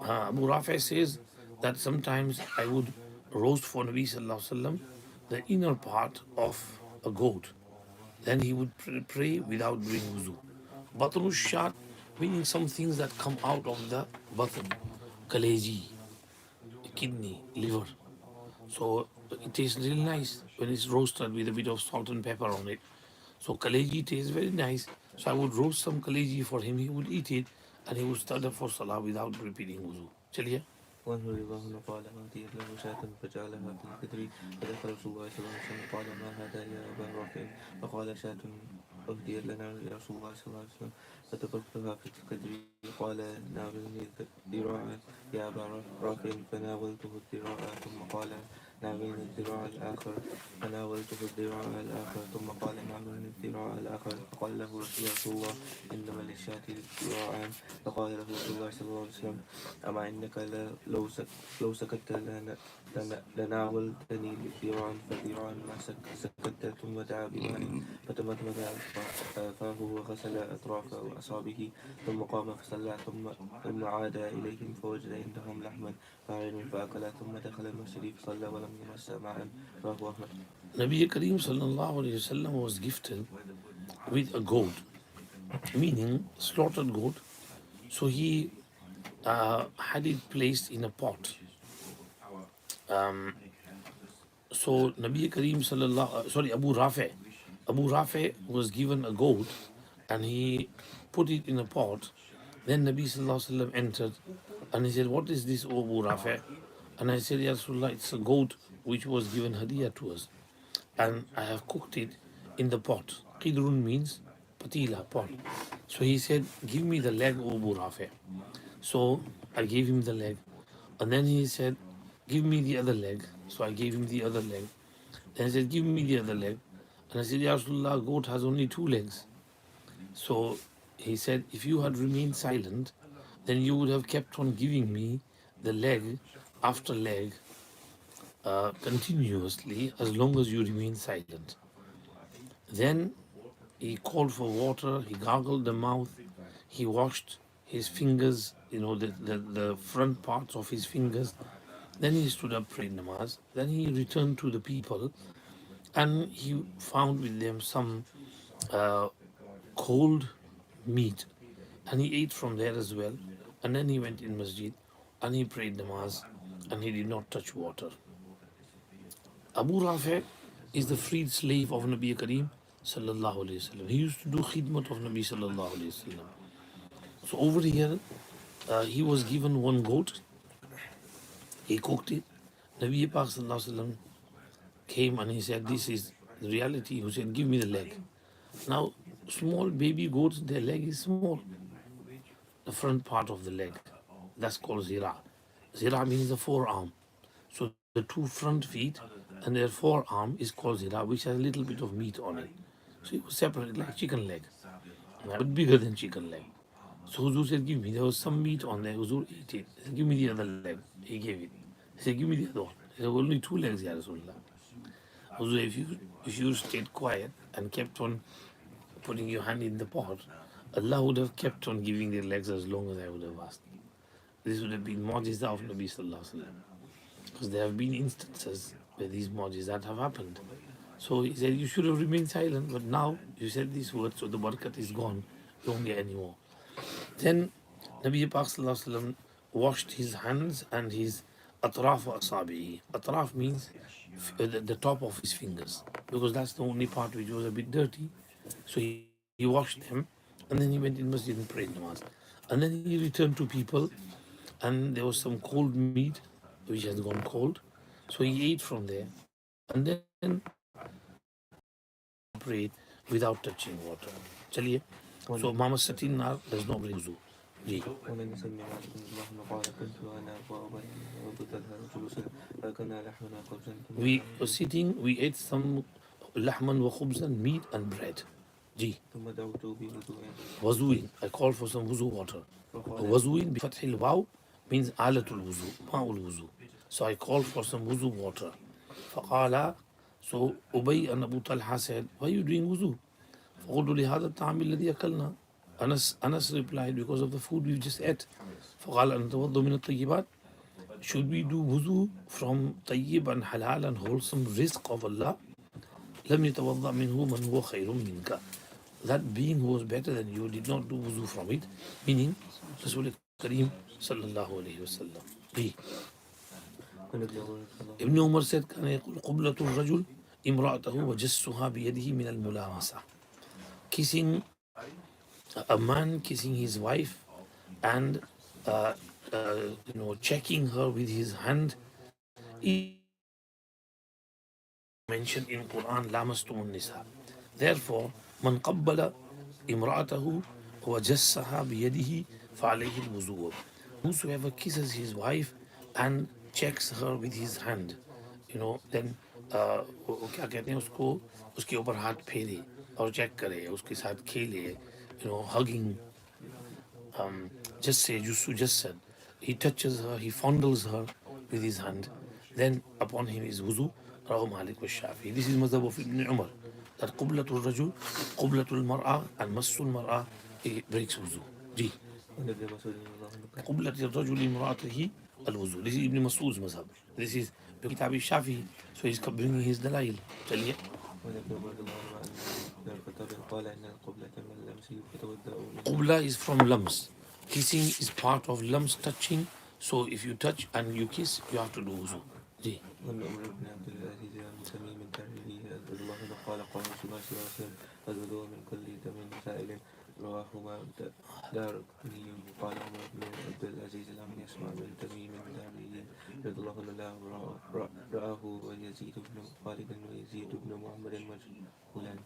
Abu Rafi says that sometimes I would roast for Nabi sallallahu alaihi wasallam the inner part of a goat. Then he would pray without doing wuzu. Batnu shat, meaning some things that come out of the batn, kaleji, kidney, liver. So it tastes really nice when it's roasted with a bit of salt and pepper on it. So kaleji tastes very nice. So I would roast some kaleji for him. He would eat it and he would start up for salah without repeating wuzu. Chaliye. وأنه رضاه عنه قال أهديت له شاة فجعلها في القدر فدخل رسول الله صلى الله عليه وسلم قال ما هذا يا أبا رافع فقال شاة أهديت لنا يا رسول الله صلى الله عليه وسلم فتبركتها في القدر قال ناولني الذراع يا أبا رافع فناولته الذراع ثم قال ناولني الذراع الآخر فناولته الذراع الآخر ثم قال ناولني الذراع الآخر فقال له يا رسول الله إنما للشاة ذراعان فقال له رسول الله صلى الله عليه وسلم أما إنك لو سكت لناولتني ذراعا فذراعا ما سكت ثم دعا بماء فتمضمض فاه وغسل أطراف أصابعه ثم قام فصلى ثم عاد إليهم فوجد عندهم لحما فعين فأكل ثم دخل المسجد فصلى ولم يمس معا رواه أحمد. Nabi Kareem sallallahu alayhi wasallam was gifted with a goat, meaning slaughtered goat. So he had it placed in a pot. So Nabi Kareem Abu Rafi was given a goat and he put it in a pot. Then Nabi sallallahu alaihi wasallam entered and he said, "What is this, O Abu Rafi?" And I said, "Ya Rasulullah, it's a goat which was given hadiyah to us, and I have cooked it in the pot." Qidrun means patila, pot. So he said, "Give me the leg, O Abu Rafi." So I gave him the leg, and then he said, "Give me the other leg." So I gave him the other leg. Then he said, "Give me the other leg." And I said, "Ya Rasulullah, goat has only 2 legs." So he said, "If you had remained silent, then you would have kept on giving me the leg after leg continuously as long as you remain silent." Then he called for water, he gargled the mouth, he washed his fingers, the front parts of his fingers. Then he stood up, prayed namaz. Then he returned to the people, and he found with them some cold meat, and he ate from there as well. And then he went in masjid, and he prayed namaz, and he did not touch water. Abu Rafi is the freed slave of Nabi Kareem sallallahu alayhi wasallam. He used to do khidmat of Nabi sallallahu alayhi wasallam. So over here, he was given one goat. He cooked it. Nabi Pak sallallahu alayhi wasallam came and he said, "This is the reality." He said, "Give me the leg." Now, small baby goats, their leg is small. The front part of the leg, that's called zira. Zira means the forearm. So the two front feet and their forearm is called zira, which has a little bit of meat on it. So it was separated like chicken leg, but bigger than chicken leg. So Huzur said, "Give me." There was some meat on there. Huzur ate it. He said, "Give me the other leg." He gave it. He said, "Give me the other one." He said, "Only two legs, Ya Rasulullah." Huzur, if you stayed quiet and kept on putting your hand in the pot, Allah would have kept on giving their legs as long as I would have asked. This would have been mu'jiza of Nabi sallallahu alaihi wasallam. Because there have been instances where these mu'jizat have happened. So he said, "You should have remained silent, but now you said these words, so the barakat is gone. You don't get any more." Then Nabi Pak sallallahu alaihi wasallam washed his hands and his atraf wa asabihi. Atraf means the top of his fingers, because that's the only part which was a bit dirty. So he washed them, and then he went in masjid and prayed namaz. And then he returned to people, and there was some cold meat which has gone cold. So he ate from there, and then prayed without touching water. Chaliye. So Mama Satin does not bring wuzu. Ji. We were sitting, we ate some lahman wa khubzan, meat and bread. Ji. Wazuin, I called for some wuzu water. Wazuin bi fathil waw means alatul wuzu, ma'ul wuzu. So I called for some wuzu water. فقال, so Ubay and Abu Talha said, "Why are you doing wuzu?" فقلت لهذا الطعام الذي أكلنا. Anas replied, "Because of the food we just ate." فقال أنتوضأ من الطيبات. Should we do wuzu from tayyib and halal and wholesome rizq of Allah? لم يتوضأ منه من هو خير منك. That being who was better than you did not do wuzu from it, meaning Rasul Kareem sallallahu alayhi wasallam. Ibn Umar said, كان يقول قبلة الرجل امرأته وجسها بيده من الملامسة. Kissing a man, kissing his wife, and checking her with his hand, is mentioned in Quran, lamastumun nisa. Therefore, man qabbala imra'atahu wa jassaha biyadihi fa'alayhi al-wuzu. Whosoever kisses his wife and checks her with his hand, then क्या कहते हैं उसको, उसके ऊपर हाथ फेरे और check करे, उसके साथ खेले, hugging, just say Jussu just said, he touches her, he fondles her with his hand, then upon him is wuzu. Rahu Malik was Shafi. This is Mazhab of Ibn Umar, that Qublatul Rajul, Qublatul Mar'a, and Massul Mar'a, it breaks wuzu. Ji. Qublatul Rajul imra'atihi al-wuzu. This is Ibn Mas'ud's Mazhab. This is Kitab Shafi. So he's bringing his dalail. Chaliye. Qubla is from lums. Kissing is part of lums, touching. So if you touch and you kiss, you have to do wuzu. Ji. رواهما دار قال عمر بن عبد العزيز لم يسمع من تميم الداري رضي الله عنه رآه ويزيد بن خالد ويزيد بن محمد مجهولان.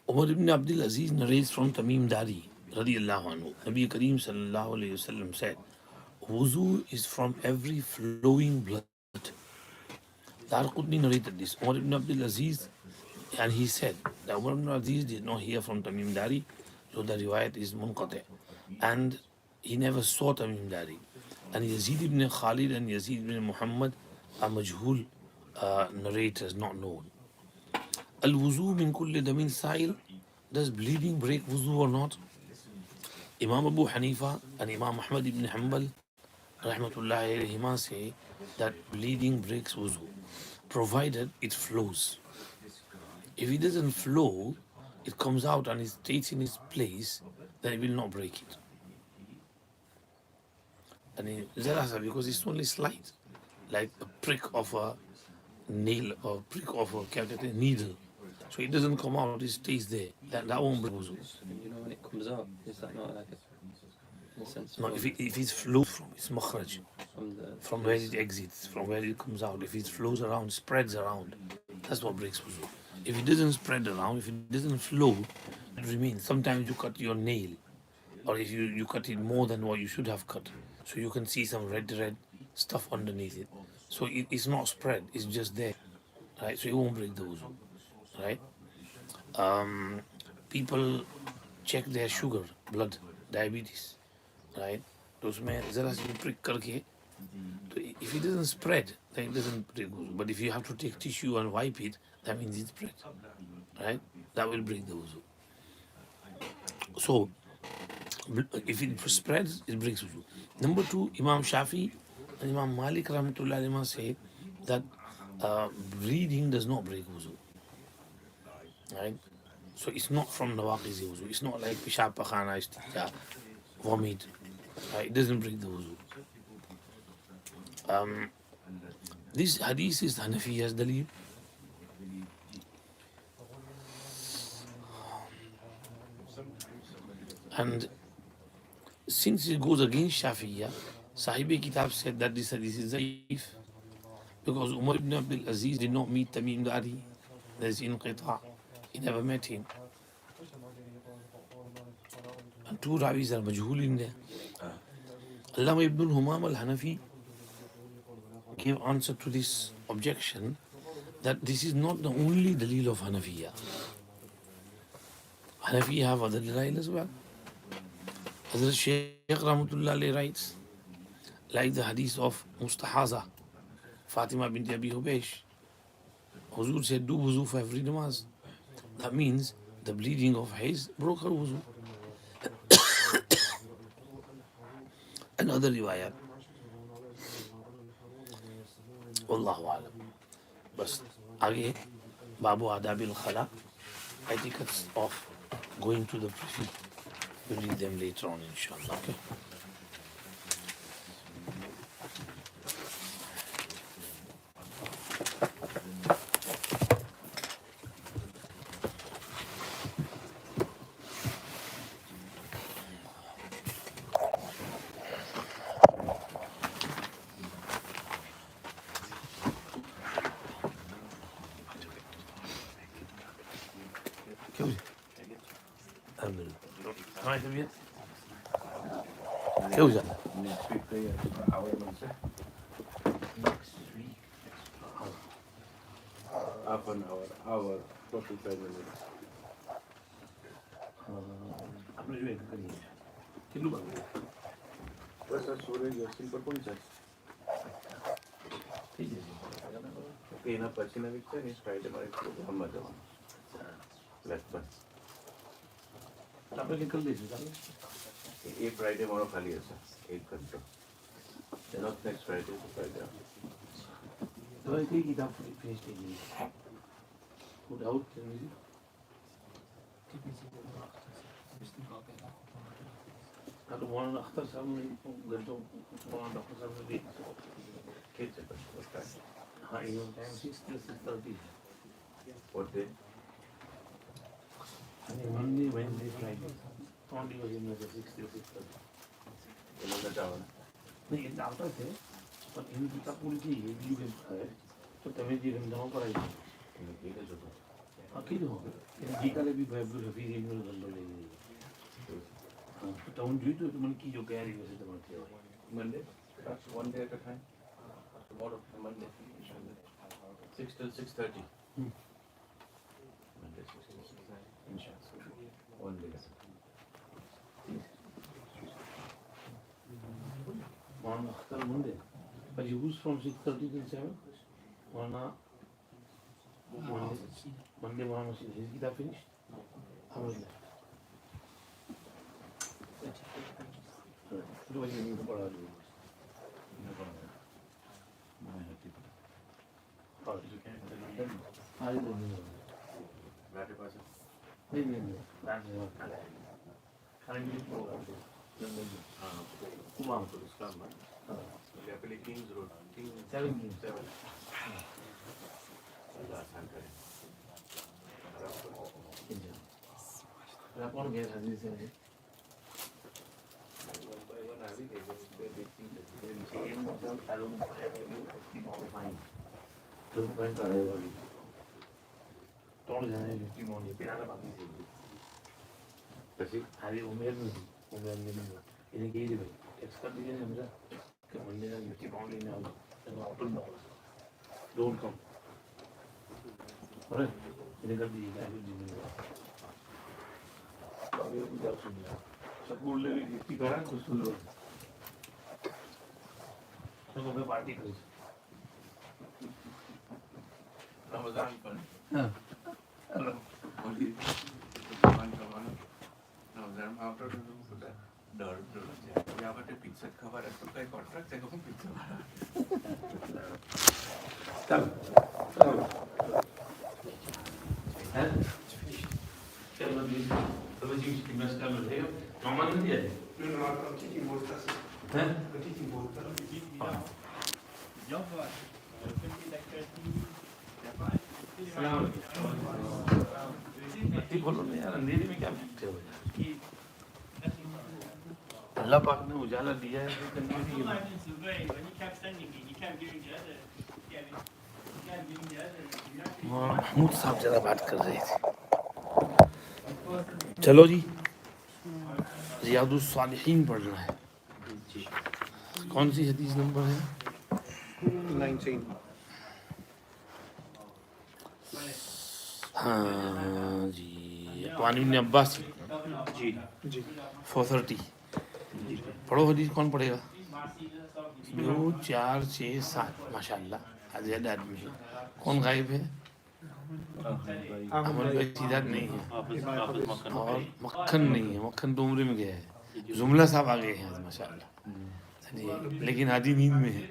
Umar ibn Abdul Aziz narrates from Tamim Dari radiyallahu anhu. Nabi Kareem sallallahu alayhi wasallam said, "Wuzu is from every flowing blood." Darqutni narrated this. Umar ibn Abdul Aziz, and he said that Umar ibn Aziz did not hear from Tamim Dari, so the riwayat is munqati, and he never saw Tamim Dari. And Yazid ibn Khalid and Yazid ibn Muhammad are majhul narrators, not known. Al-wuzu min kulli damin sa'il does bleeding break wudu or not? Imam Abu Hanifa and Imam Ahmad ibn Hanbal rahmatullahi alayhima say that bleeding breaks wudu, provided it flows. If it doesn't flow, it comes out and it stays in its place, then it will not break it. And in Zarasa, because it's only slight, like a prick of a nail or prick of a needle. So it doesn't come out, it stays there. That won't break wudu. You know when it comes out, is that not like in a sense No, if it flows from its makhraj, from where it exits, from where it comes out, if it flows around, spreads around, that's what breaks wudu. If it doesn't spread around, if it doesn't flow, it remains. Sometimes you cut your nail, or if you cut it more than what you should have cut, so you can see some red stuff underneath it. So it's not spread, it's just there, right? So it won't break the wudu, right? People check their sugar, blood, diabetes, right? तो उसमें ज़रा सी prick करके, तो if it doesn't spread, then it doesn't break wudu. But if you have to take tissue and wipe it, that means it's spread, right? That will break the wudu. So if it spreads, it breaks wudu. Number two, Imam Shafi and Imam Malik rahmatullah alayhi say that bleeding does not break wudu, right? So it's not from nawaqiz wudu. It's not like pishab, pakhana, istija, vomit. Right? It doesn't break the wudu. This hadith is Hanafiya's dalil. And since it goes against Shafi'iyya, Sahibi Kitab said that this hadith is zaif because Umar ibn Abdul Aziz did not meet Tamim Dari. There's inqita. He never met him. And two ravis are majhul in there. Allama ibn Humam al-Hanafi gave answer to this objection that this is not the only dalil of Hanafiya. Hanafi have other dalil as well. Hazrat Shaykh Rahmatullah alayhi writes, like the hadith of Mustahaza, Fatima bint Abi Hubaysh. Huzur said, do wuzu for every namaz. That means the bleeding of haiz broke her wuzu. Another riwayat. Wallahu alam. Bas आगे बाबू आदाबिल खला, etiquettes of going to the privy. We'll read them later on, inshallah. Okay. क्या हो जाता Next week, hour half an hour, 45 minutes. आपने जो एक करी है किलो बात बस सूरज सिंपल कौन सा ठीक है ओके ना पसीना विकता नहीं फ्राइडे मारे हम मत लेफ्ट पर आपने निकल दीजिए एक फ्राइडे मारो खाली है सर एक घंटा नॉट नेक्स्ट फ्राइडे तो फ्राइडे तो ऐसे ही किताब फिनिश कीजिए गुड आउट कीजिए هذا وانا اختصر من قلتوا وانا اختصر من دي كيف تبقى هاي يوم تايم 6:30 what day Monday, Wednesday, Friday. Only was in the 6:30. इन्होंने जाओ नहीं ये डालता थे पर इनकी का पूरी थी ये भी है तो तभी जी हम दोनों पर आई इनकी का जो अकेले हो इनकी का भी बाइबल हफीज इब्न बंदो ले गई हां तो उन जी तो मन की जो कह रही वैसे तो मत हो Monday one day at a time tomorrow Monday 6 till 6:30 Monday 6 till 6:30 inshallah one day one after Monday but you use from 6:30 till 7 one Monday one is his kitab finished Kings Road. King 7. Don't come. Alright? School ले गई करा कुछ सुन लो तो मैं party करूँ Ramadan fun. Only Ramadan after यहाँ पर pizza खबर है तो कहीं कॉन्ट्रैक्ट है कौन पिज्जा अल्लाह पाक ने उजाला दिया है महमूद साहब ज़्यादा बात कर रहे थे चलो जी रियादुस सालिहीन पढ़ना है कौन सी हदीस नंबर है 19 हाँ जी वान इब्न अब्बास जी 430 पढ़ो हदीस कौन पढ़ेगा 2 4 6 7 माशाल्लाह आज ज़्यादा आदमी है कौन गायब है अहमद भाई सीधा नहीं है और मक्खन नहीं है मक्खन तो उम्र में गया है जुमला साहब आ गए हैं आज माशाल्लाह लेकिन आधी नींद में है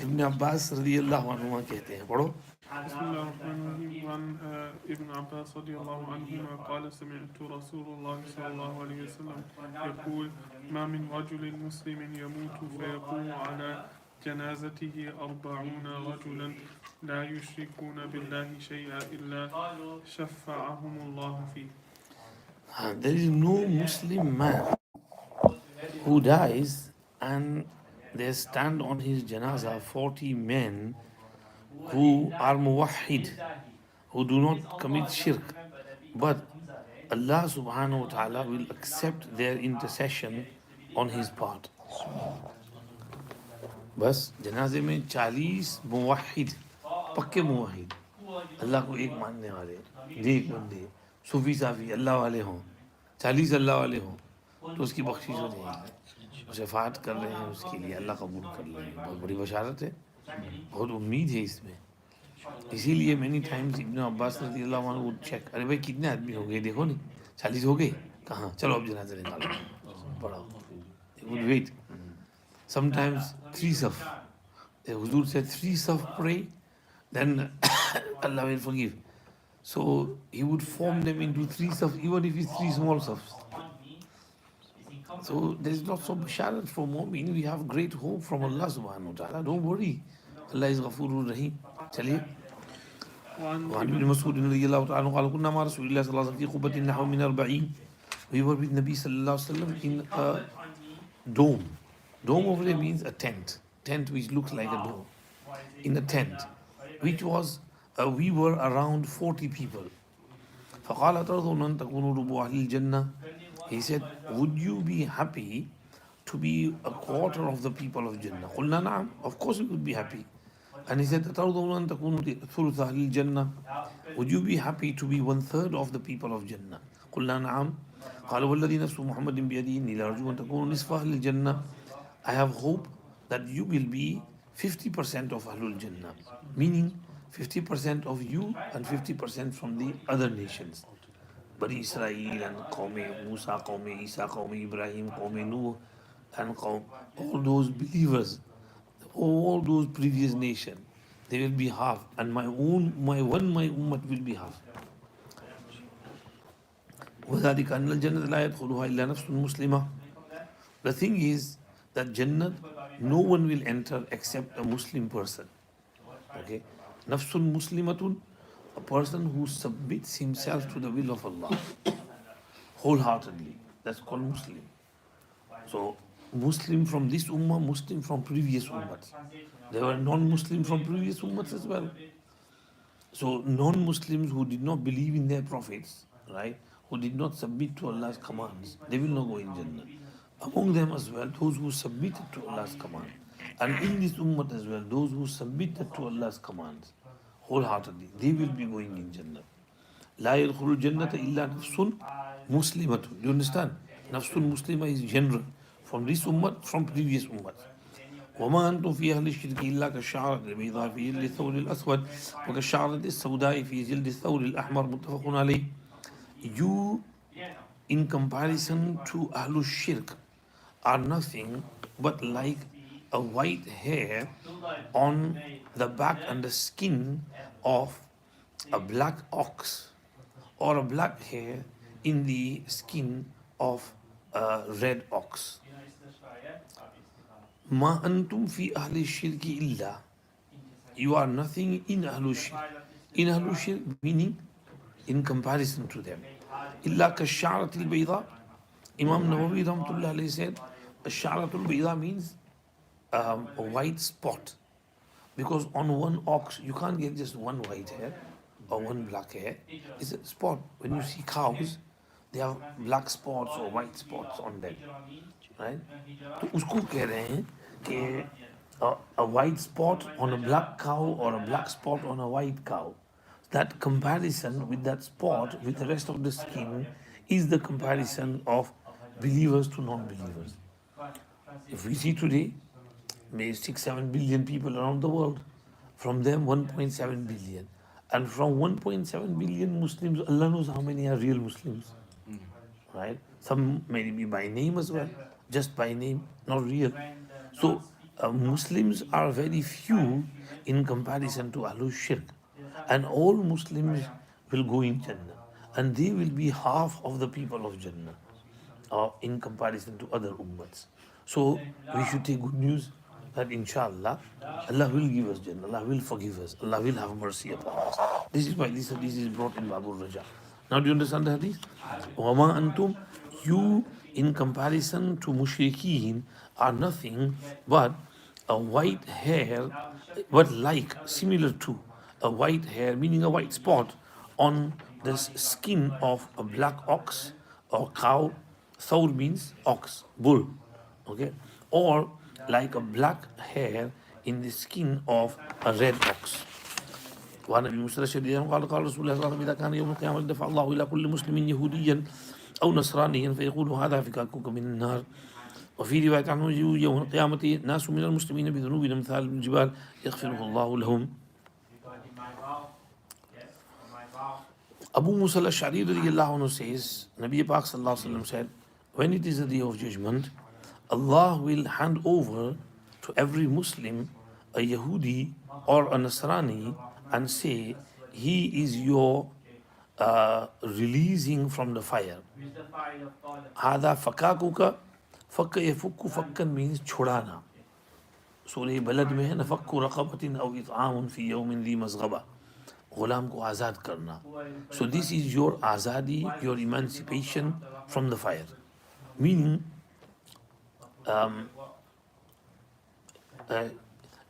इब्न अब्बास रज़ी अल्लाह अन्हुमा कहते हैं पढ़ो Bismillahirrahmanirrahim. Ibn Abbas radiyallahu anhuma قال سمعت رسول الله صلى الله عليه وسلم يقول ما من رجل مسلم يموت فيقوم على جنازته 40 رجلا لا يشركون بالله شيئا إلا شفعهم الله فيه. There is no Muslim man who dies and they stand on his janazah 40 men who are muwahhid, who do not commit shirk, but Allah subhanahu wa ta'ala will accept their intercession on his part. बस जनाजे में 40 मुवहिद पक्के मुवहिद अल्लाह को एक मानने वाले नेक बंदे सूफी साफी अल्लाह वाले हों 40 अल्लाह वाले हों तो उसकी बख्शिश हो जाएगी शफाअत कर रहे हैं उसके लिए अल्लाह कबूल कर ले बहुत बड़ी बशारत है बहुत उम्मीद है इसमें इसीलिए मैनी टाइम्स इब्न अब्बास रज़ी अल्लाह अन्हु वुड चेक अरे भाई कितने आदमी हो गए देखो नहीं 40 हो गए कहाँ चलो अब जनाजा निकालो पढ़ाओ would wait sometimes 3 saf the Huzur said 3 saf pray then Allah will forgive so he would form them into 3 saf even if it's 3 small safs so there is lots of basharat for mu'min we have great hope from Allah subhanahu wa ta'ala don't worry Allah is Ghafurur Rahim चलिए وعن ابن مسعود رضي الله تعالى عنه قال كنا مع رسول الله صلى الله عليه وسلم في قبة نحو من 40 we were with Nabi sallallahu alaihi wasallam in a dome over there means a tent which looks like a dome in a tent which was we were around 40 people فقال ترضون أن تكونوا ربع أهل الجنة he said would you be happy to be a quarter of the people of Jannah قلنا نعم of course we would be happy and he said ترضون أن تكونوا ثلث أهل الجنة would you be happy to be 1/3 of the people of Jannah قلنا نعم قال والذي نفس محمد بيده إني لأرجو أن تكونوا نصف أهل الجنة I have hope that you will be 50% of Ahlul Jannah. Meaning, 50% of you and 50% from the other nations. Bani Israel and Qawmi Musa, Qawmi Isa, Qawmi Ibrahim, Qawmi Nuh, and all those believers, all those previous nations, they will be half, and my ummah will be half. وَذَلِكَ أَنَّ الْجَنَّةَ لَا يَدْخُلُهَا إِلَّا نَفْسٌ مُسْلِمَةٌ. The thing is that Jannah, no one will enter except a Muslim person. Okay? Nafsun Muslimatun, a person who submits himself to the will of Allah wholeheartedly. That's called Muslim. So, Muslim from this ummah, Muslim from previous ummahs. There were non-Muslim from previous ummahs as well. So, non-Muslims who did not believe in their prophets, right, who did not submit to Allah's commands, they will not go in Jannah. Among them as well, those who submitted to Allah's command. And in this ummah as well, those who submitted to Allah's commands wholeheartedly, they will be going in Jannah. لا يدخل الجنة إلا نفس مسلمة. Do you understand? Nafsun Muslima is general. From this ummah, from previous ummah. وما أنتم في أهل الشرك إلا كالشعرة البيضاء في جلد الثور الأسود وكالشعرة السوداء في جلد الثور الأحمر متفق عليه. You, in comparison to Ahlul Shirk, are nothing but like a white hair on the back and the skin of a black ox, or a black hair in the skin of a red ox. Ma antum fi ahli shirki illa. You are nothing in Ahlul Shirk. In Ahlul Shirk meaning in comparison to them. Illa kash'aratil bayda. Imam Nawawi rahmatullah alayhi said, kash'aratul bayda means a white spot. Because on one ox, you can't get just one white hair or one black hair. It's a spot. When you see cows, they have black spots or white spots on them. Right? तो उसको कह रहे हैं कि a white spot on a black cow or a black spot on a white cow. That comparison with that spot with the rest of the skin is the comparison of believers to non-believers. If we see today, maybe 6-7 billion people around the world, from them 1.7 billion. And from 1.7 billion Muslims, Allah knows how many are real Muslims. Right? Some maybe by name as well, just by name, not real. So Muslims are very few in comparison to Ahlul Shirk. And all Muslims will go in Jannah. And they will be half of the people of Jannah in comparison to other ummats. So we should take good news that inshallah, Allah will give us Jannah, Allah will forgive us, Allah will have mercy upon us. This is why this hadith is brought in Babur Raja. Now do you understand the hadith? Wama antum, you in comparison to mushrikeen are nothing but a white hair, but like, similar to a white hair, meaning a white spot on the skin of a black ox or cow. Thawr means ox, bull, okay? Or like a black hair in the skin of a red ox. وعن ابي موسى الاشعري قال قال رسول الله صلى الله عليه وسلم اذا كان يوم القيامه دفع الله الى كل مسلم يهوديا او نصرانيا فيقول هذا فكاكك من النار. وفي روايه عنه يوم القيامه ناس من المسلمين بذنوب امثال الجبال يغفره الله لهم. Abu Musa al-Ash'ari radiyallahu anhu says, Nabi Pak sallallahu alaihi wasallam said, when it is the day of judgment, Allah will hand over to every Muslim a Yahudi or a Nasrani and say, he is your releasing from the fire. Hada fakakuka, fakka yafukku, fakkan means chudana. Surah Balad mein hai na, fakku raqabatin aw it'amun fi yawmin dhi mazghaba. Ghulam ko azad karna. So this is your azadi, your emancipation from the fire. Meaning,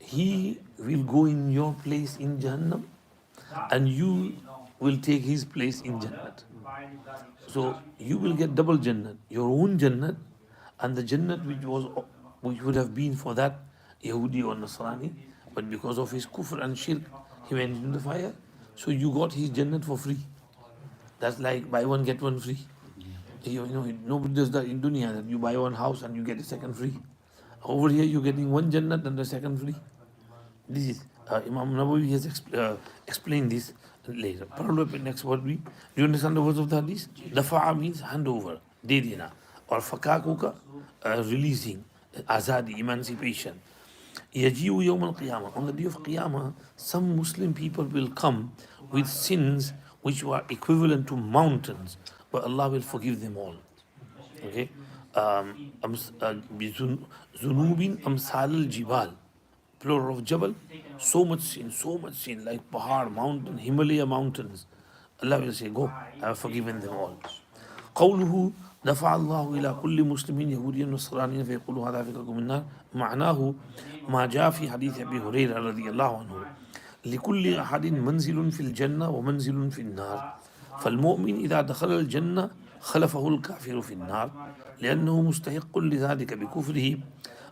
he will go in your place in Jahannam and you will take his place in Jannat. So you will get double Jannat, your own Jannat and the Jannat which would have been for that Yahudi or Nasrani, but because of his kufr and shirk, he went into the fire. So you got his Jannat for free. That's like buy one get one free. You know, nobody does that in dunya, that you buy one house and you get a second free. Over here you're getting one Jannat and the second free. This is Imam Nawawi has explained this later. Probably next word be. Do you understand the words of the hadith? Dafa'a means hand over, dedina, or fakakuka, releasing, azadi, emancipation. Yajiu yawm al-qiyamah. On the day of Qiyamah, some Muslim people will come with sins which were equivalent to mountains, but Allah will forgive them all. Okay? Zunubin amsal al-jibal. Plural of Jabal. So much sin, like Pahar, mountain, Himalaya mountains. Allah will say, go, I have forgiven them all. قوله دفع الله إلى كل مسلم يهوديا نصرانيا فيقول هذا فككم من النار معناه ما جاء في حديث أبي هريرة رضي الله عنه لكل أحد منزل في الجنة ومنزل في النار فالمؤمن إذا دخل الجنة خلفه الكافر في النار لأنه مستحق لذلك بكفره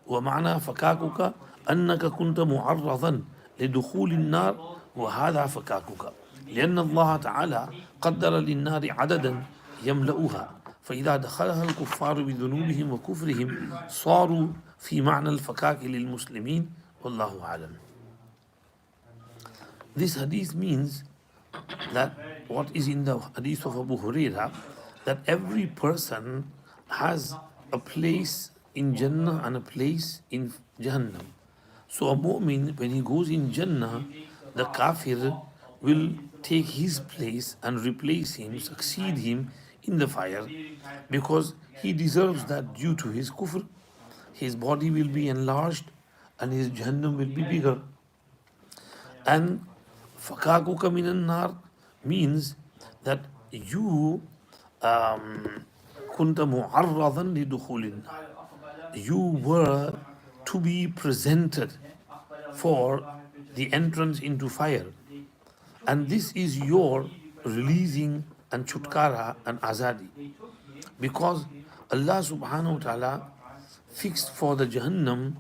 ومعنى فكاكك أنك كنت معرضا لدخول النار وهذا فكاكك لأن الله تعالى قدر للنار عددا يملؤها فإذا دخلها الكفار بذنوبهم وكفرهم صاروا في معنى الفكاك للمسلمين والله أعلم. This hadith means that what is in the hadith of Abu Hurairah, that every person has a place in Jannah and a place in Jahannam. So a mu'min, when he goes in Jannah, the kafir will take his place and replace him, succeed him in the fire, because he deserves that due to his kufr. His body will be enlarged and his Jahannam will be bigger. And fakakuka minan nar means that you kunta mu'arradan lidukhulin nar. You were to be presented for the entrance into fire. And this is your releasing and chutkara and azadi. Because Allah subhanahu wa ta'ala fixed for the Jahannam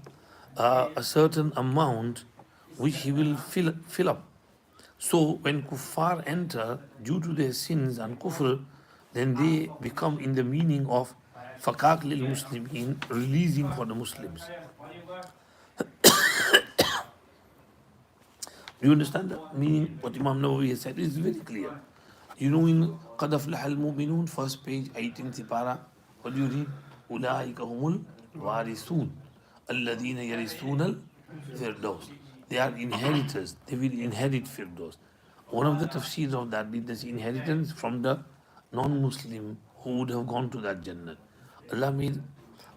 a certain amount which He will fill up. So when kuffar enter due to their sins and kufr, then they become in the meaning of fakak lil muslimin, releasing for the Muslims. Do you understand that? Meaning what Imam Nawawi has said is very clear. You know in قَدْ أَفْلَحَ الْمُؤْمِنُونَ, first page, 18th para, what do you read? أُولَٰئِكَ هُمُ الْوَارِثُونَ الَّذِينَ يَرِثُونَ الْفِرْدَوْسِ. They are inheritors. They will inherit Firdaus. One of the tafsirs of that is this inheritance from the non-Muslim who would have gone to that Jannah. Allah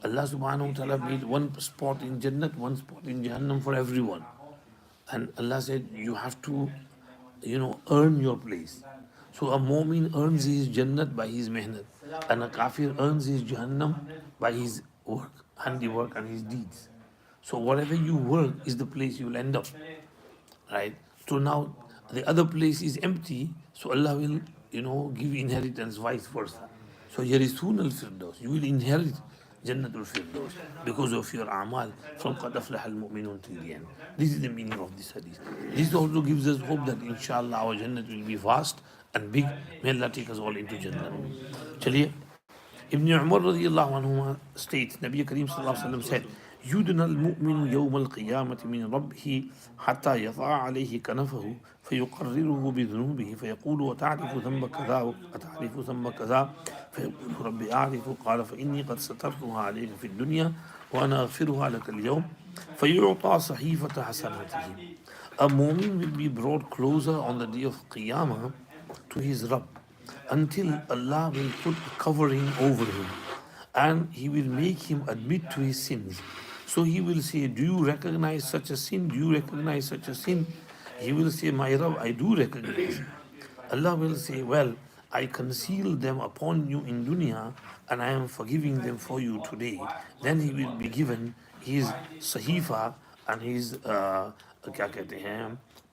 subhanahu wa ta'ala made one spot in Jannah, one spot in Jahannam for everyone. And Allah said, you have to, earn your place. So a mu'min earns his Jannat by his mehnat. And a kafir earns his Jahannam by his work, handiwork and his deeds. So whatever you work is the place you will end up. Right? So now the other place is empty, so Allah will, give inheritance vice versa. So Yarisun al-Firdaus, you will inherit Jannatul Firdaus because of your amal from Qad Aflaha al-Mu'minun till the end. This is the meaning of this hadith. This also gives us hope that inshallah our Jannat will be vast and big. May Allah take us all into Jannah. Chaliye. Ibn Umar radiyallahu anhu states, Nabi Kareem sallallahu alayhi wa sallam said, يُدْنَى الْمُؤْمِنُ يَوْمَ الْقِيَامَةِ مِنْ رَبِّهِ حَتَّى يَضَعَ عَلَيْهِ كَنَفَهُ فيقرره بذنوبه فيقول وتعرف ذنب كذا وتعرف ذنب كذا فيقول ربي أعرف قال فإني قد سترتها عليك في الدنيا وأنا أغفرها لك اليوم فيعطى صحيفة حسناته. A mu'min will be brought closer on the day of Qiyamah to his Rabb until Allah will put a covering over him and He will make him admit to his sins. So He will say, do you recognize such a sin? Do you recognize such a sin? He will say, my Rabb, I do recognize. Allah will say, well, I conceal them upon you in dunya and I am forgiving them for you today. Then he will be given his sahifa and his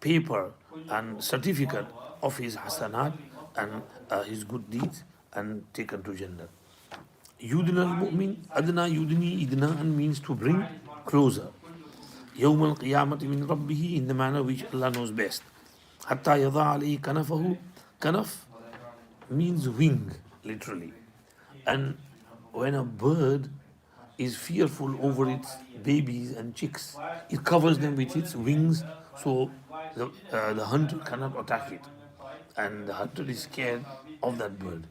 paper and certificate of his hasanat and his good deeds and taken to Jannah. Yudna al-mu'min, adna yudni idna'an means to bring closer. يوم القيامة من ربه, in the manner which Allah knows best. حتى يضع عليه كنفه. Kanaf means wing, literally. And when a bird is fearful over its babies and chicks. It covers them with its wings so the hunter cannot attack it. And the hunter is scared of that bird,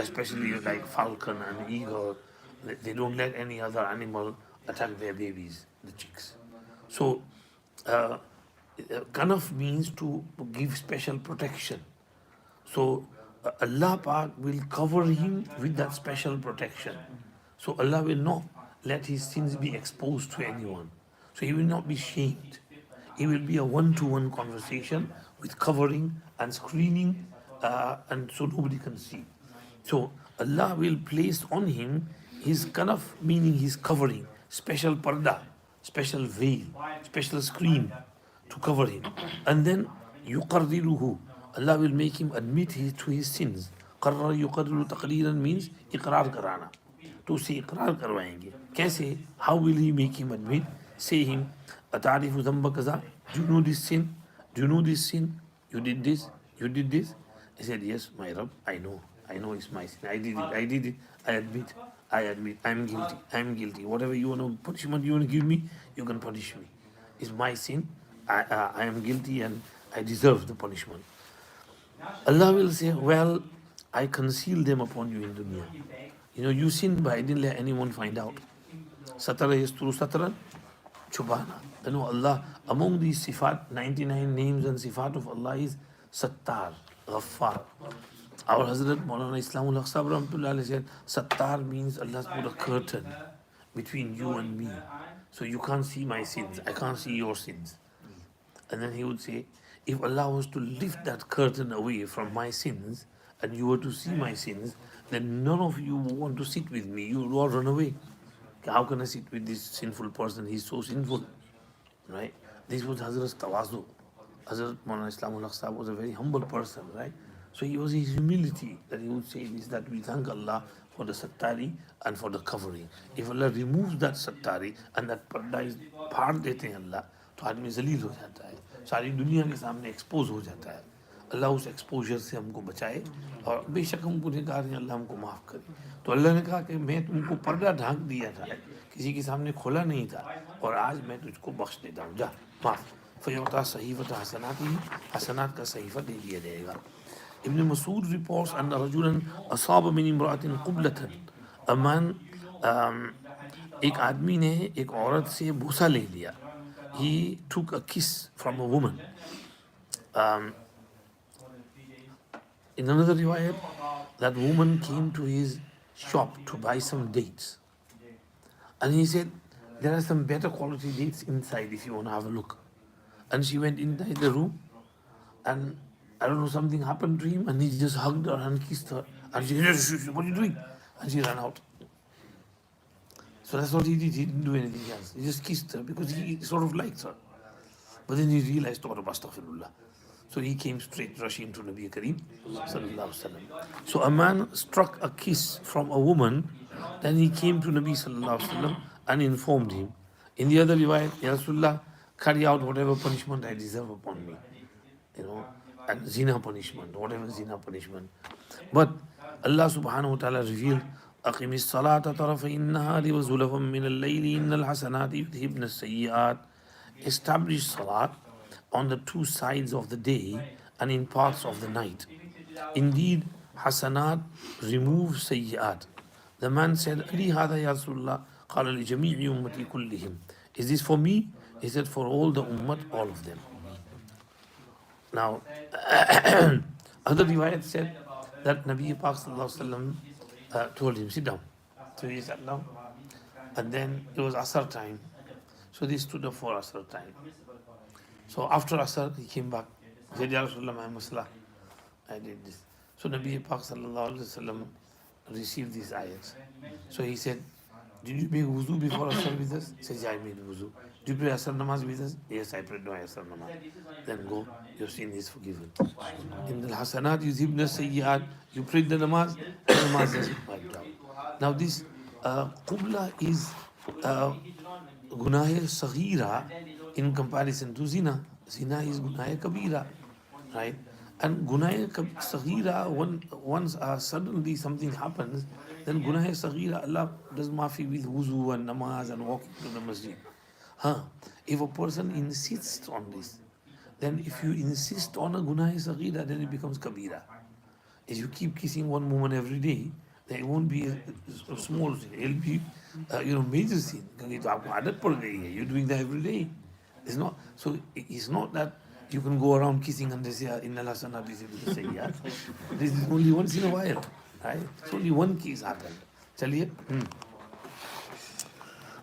especially like falcon and eagle. They don't let any other animal attack their babies, the chicks. So, kanaf means to give special protection. So, Allah Pak will cover him with that special protection. So, Allah will not let his sins be exposed to anyone. So, he will not be shamed. It will be a one-to-one conversation with covering and screening, and so nobody can see. So Allah will place on him his kanaf, meaning his covering, special parda, special veil, special screen to cover him. And then yuqarriruhu, Allah will make him admit to his sins. Qarra yuqarriru taqreeran means iqrar karana. To say iqrar karwaenge. Kaise? How will he make him admit? Say him, atarifu dhamba kaza, do you know this sin? Do you know this sin? You did this? You did this? I said, yes, my Rabb, I know it's my sin. I did it. I admit, I'm guilty. Whatever punishment you want to give me, you can punish me. It's my sin. I am guilty and I deserve the punishment. Allah will say, well, I concealed them upon you in dunya. You sinned, but I didn't let anyone find out. Satara yasturu sataran, chubana. Allah, among these sifat, 99 names and sifat of Allah is Sattar, Ghaffar. Our Hazrat Maulana Islamul Haq Sahib Rahmatullah said, Sattar means Allah's put a curtain between you and me. So you can't see my sins, I can't see your sins. And then he would say, if Allah was to lift that curtain away from my sins, and you were to see my sins, then none of you would want to sit with me, you would all run away. How can I sit with this sinful person? He's so sinful. Right? This was Hazrat's tawazu. Hazrat Maulana Islamul Haq Sahib was a very humble person, right? So he was his humility that he would say this, that we thank Allah for the sattari and for the covering. If Allah removes that sattari and that parda is part dete hain Allah, तो आदमी जलील हो जाता है, सारी दुनिया के सामने expose हो जाता है. अल्लाह उस एक्सपोजर से हमको बचाए और बेशक हम गुनहगार हैं, अल्लाह हमको माफ़ करे. तो अल्लाह ने कहा कि मैं तुमको पर्दा ढांक दिया था, किसी के सामने खोला नहीं था, और आज मैं तुझको बख्श देता हूँ, जा माफ़. फ़यौता सहीफ़त हसनात ही, हसनात का सहीफ़ा दे दिया जाएगा. Ibn Masud reports أن رجلا أصاب من امرأة قبلة. A man, एक आदमी ने एक औरत से बूसा ले लिया. He took a kiss from a woman. In another riwayat, that woman came to his shop to buy some dates. And he said, there are some better quality dates inside if you want to have a look. And she went inside the room, and I don't know, something happened to him, and he just hugged her and kissed her. And she said, what are you doing? And she ran out. So that's what he did. He didn't do anything else. He just kissed her because he sort of liked her. But then he realized, oh, astaghfirullah. So he came straight rushing to Nabi Kareem sallallahu alaihi wasallam. So a man struck a kiss from a woman, then he came to Nabi sallallahu alaihi wasallam and informed him. In the other riwayat, Ya Rasulullah, carry out whatever punishment I deserve upon me. And zina punishment, whatever zina punishment. But Allah subhanahu wa ta'ala revealed, أقم الصلاة طرفي النهار وزلفا من الليل إن الحسنات يذهبن السيئات. Establish salat on the two sides of the day and in parts of the night. Indeed, hasanat remove sayyi'at. The man said, Ali hada ya Rasulullah, qala li jami'i ummati kullihim. Is this for me? He said, for all the ummat, all of them. Now, other riwayat said that Nabi Pak sallallahu alaihi wasallam told him, sit down. So he sat down. And then it was Asr time. So they stood up for Asr time. So after Asr, he came back. He said, Ya Rasulullah, my masla, I did this. So Nabi Pak sallallahu alaihi wasallam received these ayats. So he said, did you make wudu before Asr with us? He said, yeah, I made wudu. Did you pray Asr namaz with us? Yes, I prayed my Asr namaz. Then go, your sin is forgiven. In the hasanat, yuzhibna sayyi'at, you prayed the namaz is wiped out. Now this qubla is gunahe saghira in comparison to zina. Zina is gunahe kabira, right? And gunahe saghira, once suddenly something happens, then Gunah Saghira, Allah does maafi with wuzu and namaz and walking to the masjid. If a person insists on this, then if you insist on a Gunah Saghira, then it becomes Kabira. If you keep kissing one woman every day, then it won't be a small sin. It'll be, major sin. क्योंकि तो आपको आदत पड़ गई है. You're doing that every day. It's not. So it's not that you can go around kissing and they say, "Inna la sana bi sayyat." This is only once in a while, right? It's only one kiss happened. चलिए.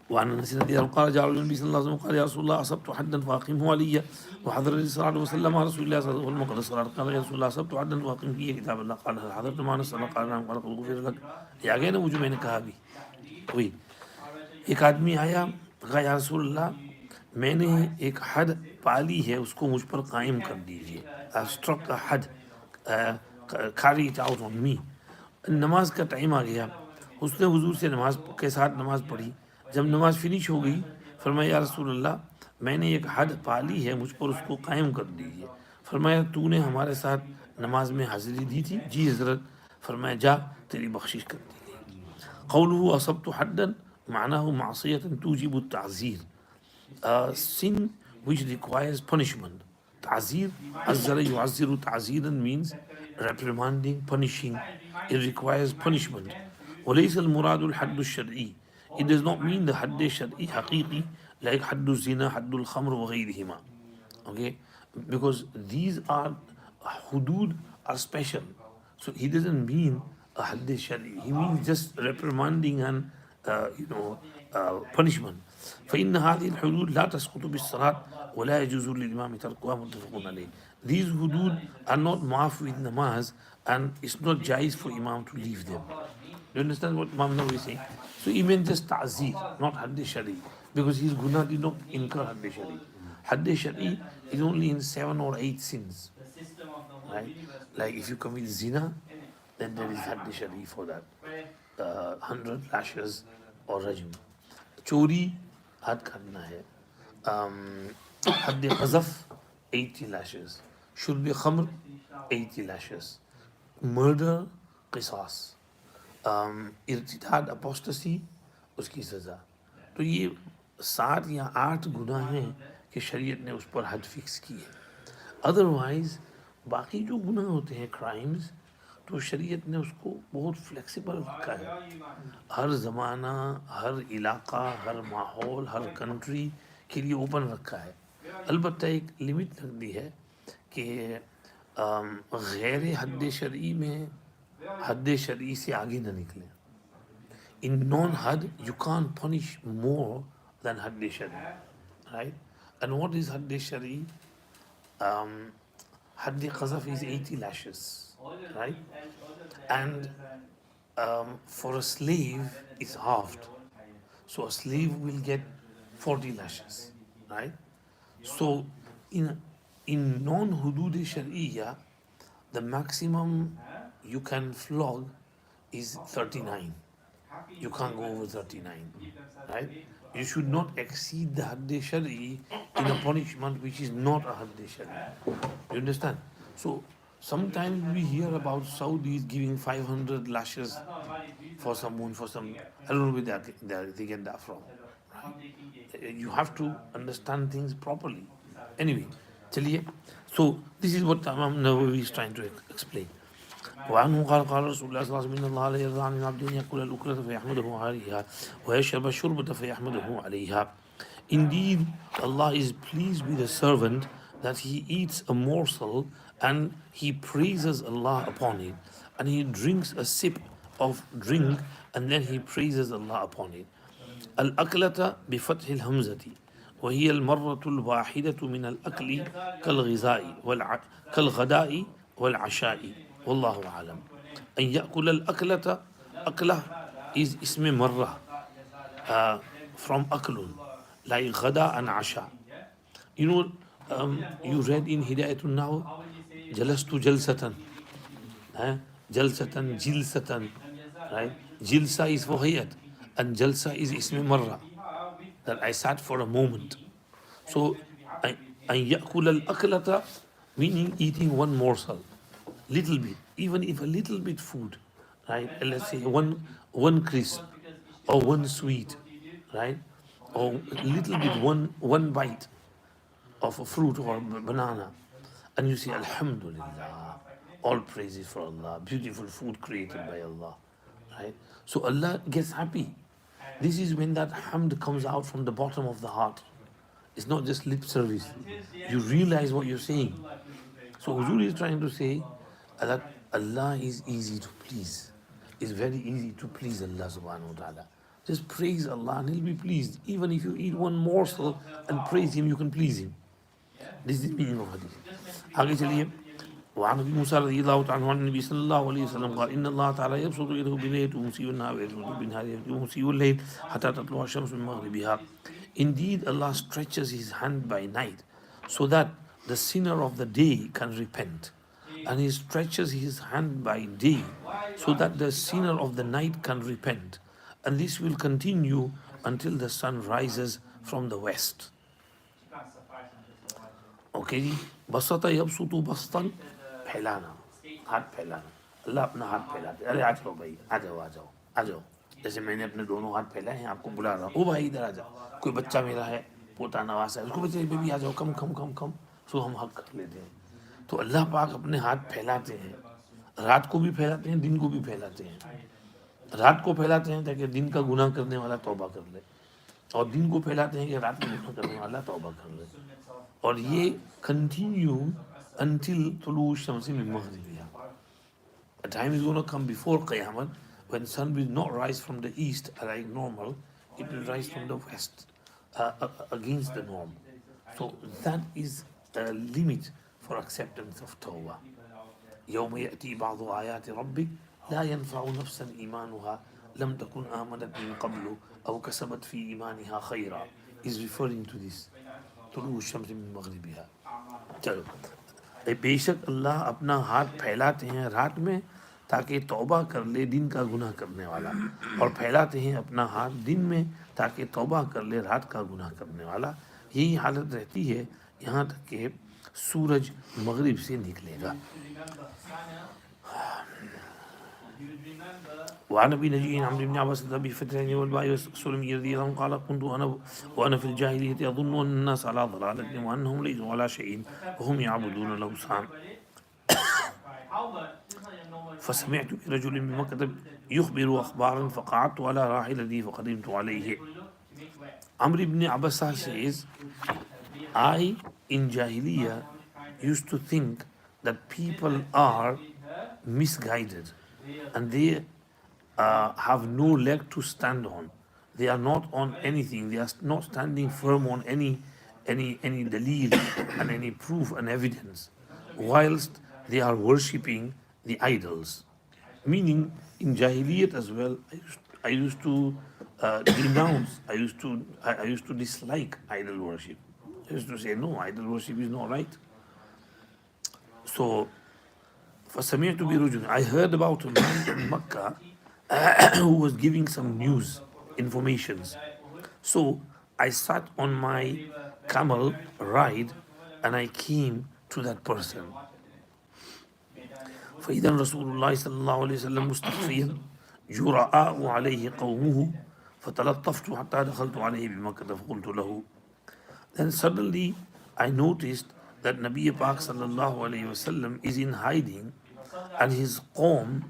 وعن انس رضي الله عنه قال جاء النبي صلى الله عليه وسلم قال يا رسول الله اصبت حدا فاقمه علي وحضر لي الصلاه وسلم على رسول الله صلى الله عليه وسلم قال الصلاه قال يا رسول الله اصبت حدا فاقم فيه كتاب الله قال هل حضرت معنا الصلاه قال نعم قال قد غفر لك. ये आ गया ना वो जो मैंने कहा अभी. वही एक आदमी आया कहा या रसूल अल्लाह मैंने एक हद पाली है उसको मुझ पर कायम कर दीजिए. स्ट्रक का हद carry it out on me. नमाज का टाइम आ गया. उसने हुजूर से नमाज के साथ नमाज पढ़ी. जब नमाज फिनिश हो गई फरमाया या रसूल अल्लाह मैंने एक हद पाली है मुझ पर उसको कायम कर दीजिए. फरमाया तूने हमारे साथ नमाज में हाजिरी दी थी. जी हजरत. फरमाया जा तेरी बख्शिश कर दी गई. क़ौलुहु असब्तु हद्दन मानाहु मासियतन तुजिबु ताज़ीर. Sin which requires punishment. Ta'zir, azzara yu'azziru ta'ziran means reprimanding, punishing. It requires punishment. وليس المراد الحد الشرعي. It does not mean the حد الشرعي حقيقي like حد الزنا, حد الخمر وغيرهما. Okay, because these are hudud are special. So he doesn't mean a حد الشرعي. He means just reprimanding and punishment. فإن هذه الحدود لا تسقط بالصلاة ولا يجوز للإمام تركها متفق عليه. These hudud are not maaf with namaz and it's not jais for imam to leave them. You understand what Imam Nawawi is saying? So he meant just ta'zir, not hadd shari, because his guna did not incur hadd shari. Hadd shari is only in 7 or 8 sins, right? Like if you commit zina, then there is hadd shari for that, 100 lashes or rajm. Chori, had karna hai. Hadd qazaf, 80 lashes. Shurb khamr, 80 lashes. Murder, qisas. इर्तिदाद apostasy उसकी सज़ा. तो ये 7 या 8 गुनाह हैं कि शरीयत ने उस पर हद फिक्स की है. अदरवाइज बाकी जो गुनाह होते हैं क्राइम्स तो शरीयत ने उसको बहुत फ्लेक्सिबल रखा है. हर ज़माना, हर इलाका, हर माहौल, हर कंट्री के लिए ओपन रखा है. अलबत्ता एक लिमिट रख दी है कि गैर हद शरई में हद शरई से आगे न निकले. In non-had, you can't punish more than had shari, right? And what is had shari? Had qazaf is 80 lashes, right? And for a slave, it's halved. So a slave will get 40 lashes, right? So in non-hudud shari'iyya, the maximum you can flog is 39. You can't go over 39, right? You should not exceed the hadd shari in a punishment which is not a hadd shari. You understand? So sometimes we hear about Saudis giving 500 lashes for someone, I don't know where they get that from. Right? You have to understand things properly. Anyway, chaliye. So this is what Imam Nawawi is trying to explain. وعنه قال قال رسول الله صلى الله عليه وسلم إن الله لا يرضى عن العبد أن يأكل الأكلة فيحمده عليها ويشرب الشربة فيحمده عليها. Indeed, Allah is pleased with a servant that he eats a morsel and he praises Allah upon it, and he drinks a sip of drink and then he praises Allah upon it. الأكلة بفتح الهمزة وهي المرة الواحدة من الأكل كالغداء والعشاء والله أعلم. أن يأكل الأكلة, أكلة is اسم مرة from أكل like غدا and عشاء. You know, you read in Hidayatul Naw جلست جلسة, جلسة جلسة, right? Jilsa is for hayat and jalsa is ism marra, that I sat for a moment. So أن يأكل الأكلة meaning eating one morsel, little bit, even if a little bit food, right? And let's say one crisp or one sweet, right? Or a little bit one bite of a fruit or banana, and you say Alhamdulillah, all praises for Allah, beautiful food created by Allah, right? So Allah gets happy. This is when that hamd comes out from the bottom of the heart. It's not just lip service. You realize what you're saying. So Huzur is trying to say that Allah is easy to please. It's very easy to please Allah subhanahu wa ta'ala. Just praise Allah and He'll be pleased. Even if you eat one morsel and praise Him, you can please Him. This is the meaning of hadith. आगे चलिए. وعن ابي موسى رضي الله تعالى عنه النبي صلى الله عليه وسلم قال ان الله تعالى يبسط يده بالليل ويمسي النهار ويبسط بالنهار ويمسي الليل حتى تطلع الشمس من مغربها. Indeed, Allah stretches His hand by night so that the sinner of the day can repent, and He stretches His hand by day so that the sinner of the night can repent, and this will continue until the sun rises from the west. Okay जी. बसता यबसुतु बस्तन, फैलाना, हाथ फैलाना. अल्लाह अपना हाथ फैलाते. अरे आ जाओ भाई, आ जाओ आ जाओ आ जाओ. जैसे मैंने अपने दोनों हाथ फैलाए हैं, आपको बुला रहा हूँ. ओ भाई इधर आ जाओ. कोई बच्चा मेरा है, पोता नवासा है, उसको बच्चे बेबी आ जाओ, कम कम कम कम. सो हम हक कर लेते हैं. तो अल्लाह पाक अपने हाथ फैलाते हैं. रात को भी फैलाते हैं, दिन को भी फैलाते हैं. रात को फैलाते हैं ताकि दिन का गुनाह करने वाला तौबा कर ले, और दिन को फैलाते हैं कि रात में गुनाह करने वाला तौबा कर ले. और ये continue until طلوع الشمس من مغربها. A time is going to come before Qiyamah when sun will not rise from the east like normal, it will rise from the west against the norm. So that is a limit for acceptance of Tawbah. يوم يأتي بعض آيات ربك لا ينفع نفسا إيمانها لم تكن آمنت من قبل أو كسبت في إيمانها خيرا is referring to this. طلوع الشمس من مغربها. चलो, बेशक अल्लाह अपना हाथ फैलाते हैं रात में ताकि तौबा कर ले दिन का गुनाह करने वाला, और फैलाते हैं अपना हाथ दिन में ताकि तौबा कर ले रात का गुनाह करने वाला. यही हालत रहती है यहाँ तक कि सूरज मगरिब से निकलेगा. وعن ابي نجي عمرو بن عباس بفتحين والباء والسلمي رضي الله عنه قال كنت وانا في الجاهليه اظن ان الناس على ضلاله وانهم ليسوا على شيء وهم يعبدون الاوثان. فسمعت برجل بمكة يخبر اخبارا فقعدت على راحلتي فقدمت عليه. Amr ibn Abbas says, I in Jahiliyyah used to think that people are misguided and they have no leg to stand on. They are not on anything. They are not standing firm on any dalil and any proof and evidence, whilst they are worshipping the idols. Meaning, in Jahiliyyat as well, I used to denounce. I used to dislike idol worship. I used to say, no, idol worship is not right. So, فَسَمِعْتُ بِرُجُلٍ, I heard about a man in Makkah who was giving some news, informations. So I sat on my camel ride and I came to that person. فإذا رسول الله صلى الله عليه وسلم مستخفيا جرآء عليه قومه فتلطفت حتى دخلت عليه بمكة فقلت له. Then suddenly I noticed that Nabi Pak sallallahu alayhi wasallam is in hiding and his qawm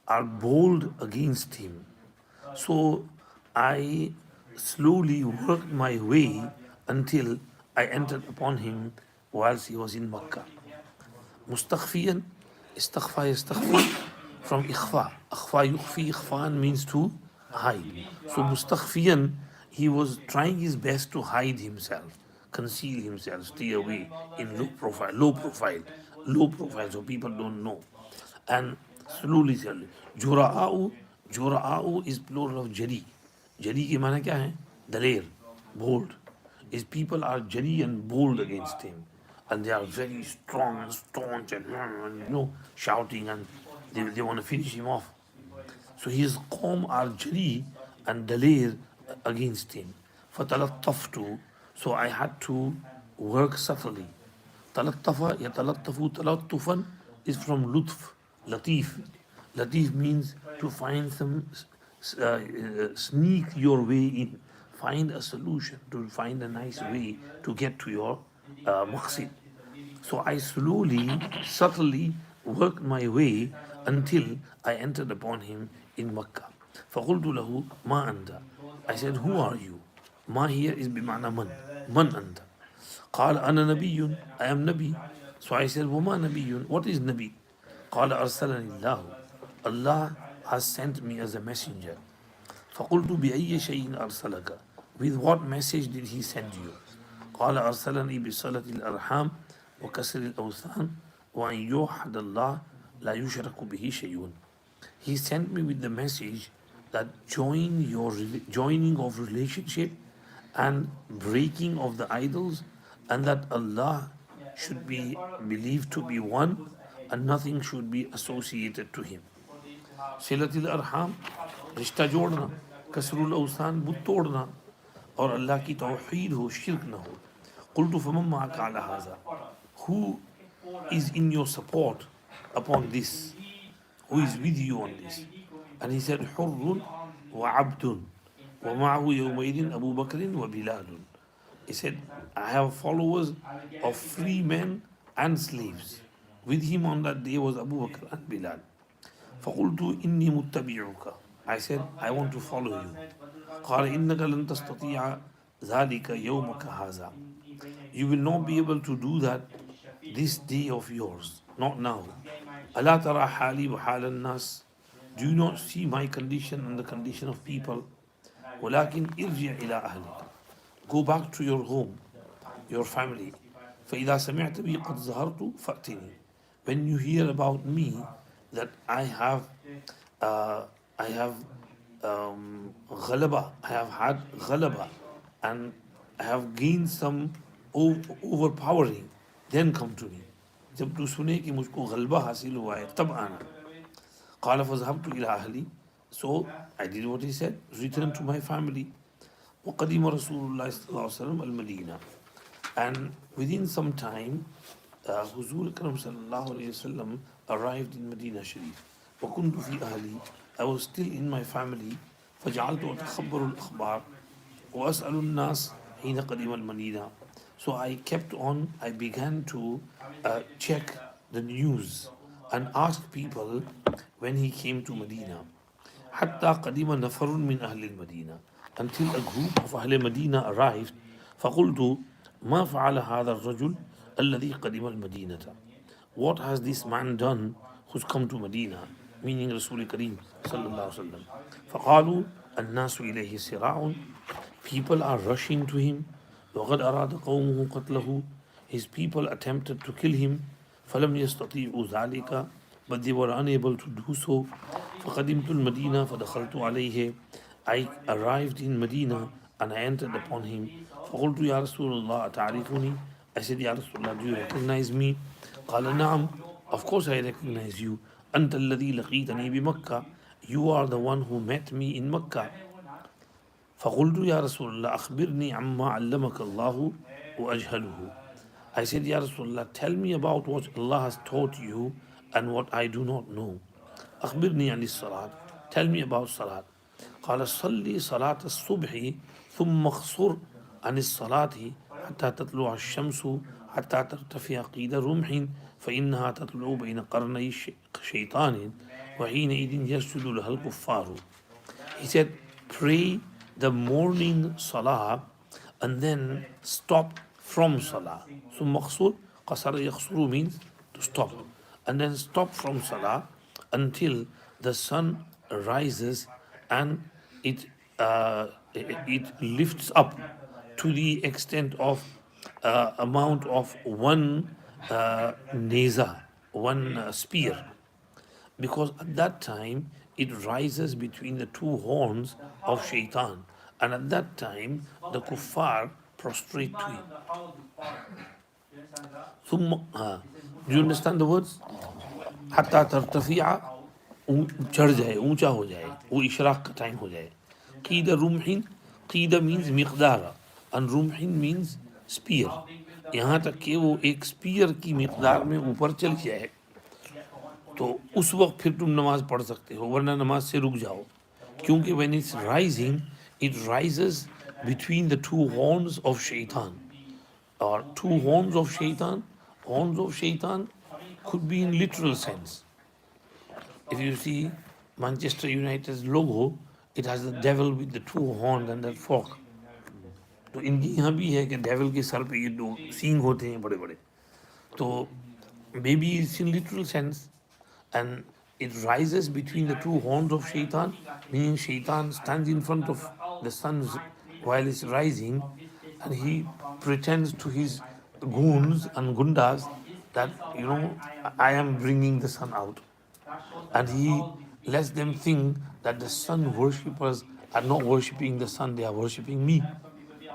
are bold against him. So I slowly worked my way until I entered upon him whilst he was in Makkah. Mustakhfiyan, istakhfa yastakhfi, from ikhfa. Akhfa yukhfi, ikhfan means to hide. So mustakhfiyan, he was trying his best to hide himself, conceal himself, stay away in low profile, so people don't know. And slowly, Jura'a'u is plural of Jari. Jari ke maana kya hai? Daler, bold. His people are Jari and bold against him. And they are very strong and staunch and shouting, and they want to finish him off. So his qawm are Jari and Daler against him. فَتَلَطَّفْتُ, so I had to work subtly. تَلَطَّفَ يَتَلَطَّفُ تَلَطُّفًا is from Lutf, Latif. Latif means to find sneak your way in, find a solution, to find a nice way to get to your maqsid. So I slowly, subtly worked my way until I entered upon him in Makkah. فقلت له ما أنت. I said, who are you? ما here is بمعنى من أنت. قال أنا نبي, I am Nabi. So I said, وما نبي, what is Nabi? قال أرسلني الله, Allah has sent me as a messenger. فقلت بأي شيء أرسلك, with what message did he send you? قال أرسلني بصلة الأرحام وكسر الأوثان وأن يوحد الله لا يشرك به شيء. He sent me with the message that joining of relationship and breaking of the idols, and that Allah should be believed to be one and nothing should be associated to him. सिलतिल अरहाम, रिश्ता जोड़ना, कसरुल औसान, बुत तोड़ना, और अल्लाह की तौहीद हो, शिर्क न हो. कुल्तु फमम माअक अला हाज़ा, who is in your support upon this, who is with you on this? And he said, حر وعبد ومعه يومئذ أبو بكر وبلال. He said, I have followers of free men and slaves. With him on that day was Abu Bakr and Bilal. فقلت إني متبعك. I said, I want to follow you. قال إنك لن تستطيع ذلك يومك هذا. You will not be able to do that this day of yours, not now. ألا ترى حالي وحال الناس. Do you not see my condition and the condition of people? ولكن ارجع إلى أهلك. Go back to your home, your family. فإذا سمعت بي قد ظهرت فأتني. When you hear about me, that I have ghalaba, I have had ghalaba, and I have gained some overpowering, then come to me. जब तू सुने कि मुझको गलबा हासिल हुआ है तब आना. قال فذهبت إلى أهلي. So I did what he said, returned to my family. وقدم رسول الله صلى الله عليه وسلم المدينة. And within some time, Huzur Akram sallallahu alayhi wasallam arrived in Medina Sharif. وكنت في أهلي. I was still in my family. فجعلت أتخبر الأخبار وأسأل الناس حين قدم المدينة. So I kept on, I began to check the news and ask people when he came to Medina. حتى قدم نفر من أهل المدينة, until a group of أهل Medina arrived. فقلت ما فعل هذا الرجل الذي قدم المدينة. What has this man done who's come to Medina, meaning Rasul Kareem sallallahu alaihi wasallam. فقالوا الناس إليه سراع. People are rushing to him. وقد أراد قومه قتله. His people attempted to kill him. فلم يستطيعوا ذلك, but they were unable to do so. فقدمت المدينة فدخلت عليه. I arrived in Medina and I entered upon him. فقلت يا رسول الله أتعرفني. I said, يا رسول الله, do you recognize me? قال نعم, of course I recognize you. أنت الذي لقيتني بمكة. You are the one who met me in Mecca. فقلت يا رسول الله أخبرني عما علمك الله وأجهله. I said, يا رسول الله, tell me about what Allah has taught you and what I do not know. أخبرني عن الصلاة. Tell me about صلاة. قال صلي صلاة الصبح ثم اقصر عن الصلاة حتى تطلع الشمس حتى ترتفع قيد رمح فإنها تطلع بين قرني شيطان وحينئذ يسجد لها الكفار. He said, pray the morning salah and then stop from salah. ثم اقصر, قصر يقصر means to stop, and then stop from salah until the sun rises and it lifts up to the extent of amount of one neza, one spear, because at that time it rises between the two horns of shaitan, and at that time the kuffar prostrate to him. Do you understand the words? حتى ترتفع, चढ़ जाए, ऊंचा हो जाए, वो Ishraq का time हो जाए. قيد رمح, قيد means मिقदार and रुमहिन means spear. यहाँ तक कि वो एक स्पीयर की मिकदार में ऊपर चल जाए. तो उस वक्त फिर तुम नमाज पढ़ सकते हो, वरना नमाज से रुक जाओ, क्योंकि when it's rising, it rises between the two horns of shaitan, or two horns of shaitan. Horns of shaitan could be in literal sense. If you see Manchester United's logo, it has the devil with the two horns and that fork. तो इनकी यहाँ भी है कि devil के sir पे ये दो सींग होते हैं बड़े बड़े. तो maybe it's in literal sense, and it rises between the two horns of shaitan, meaning shaitan stands in front of the sun while it's rising, and he pretends to his goons and gundas that, I am bringing the sun out, and he lets them think that the sun worshippers are not worshipping the sun, they are worshipping me,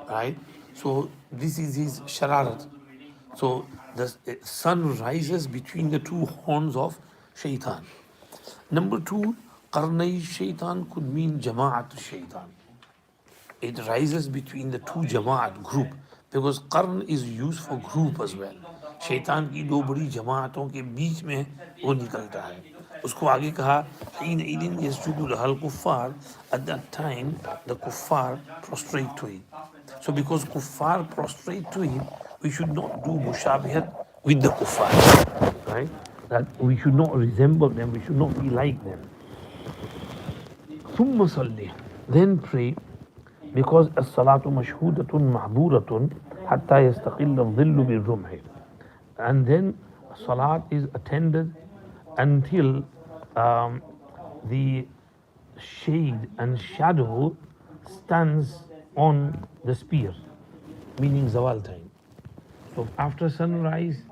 right? So this is his shararat. So the sun rises between the two horns of shaitan. Number two, qarnai shaitan could mean jama'at shaitan. It rises between the two jama'at group, because qarn is used for group as well. शैतान की दो बड़ी जमातों के बीच में वो निकलता है. उसको आगे कहा हीन इदिन यस्जुदु लहल कुफ्फार. At that time the kuffar prostrate to it. So because kuffar prostrate to it, we should not do mushabihat with the kuffar, right? That we should not resemble them, we should not be like them. ثم صلي, then pray, because as-salatu mashhudatun mahduratun hatta yastaqilla al-dhillu bil-rumhi. And then salat is attended until the shade and shadow stands on the spear, meaning zawal time. So after sunrise,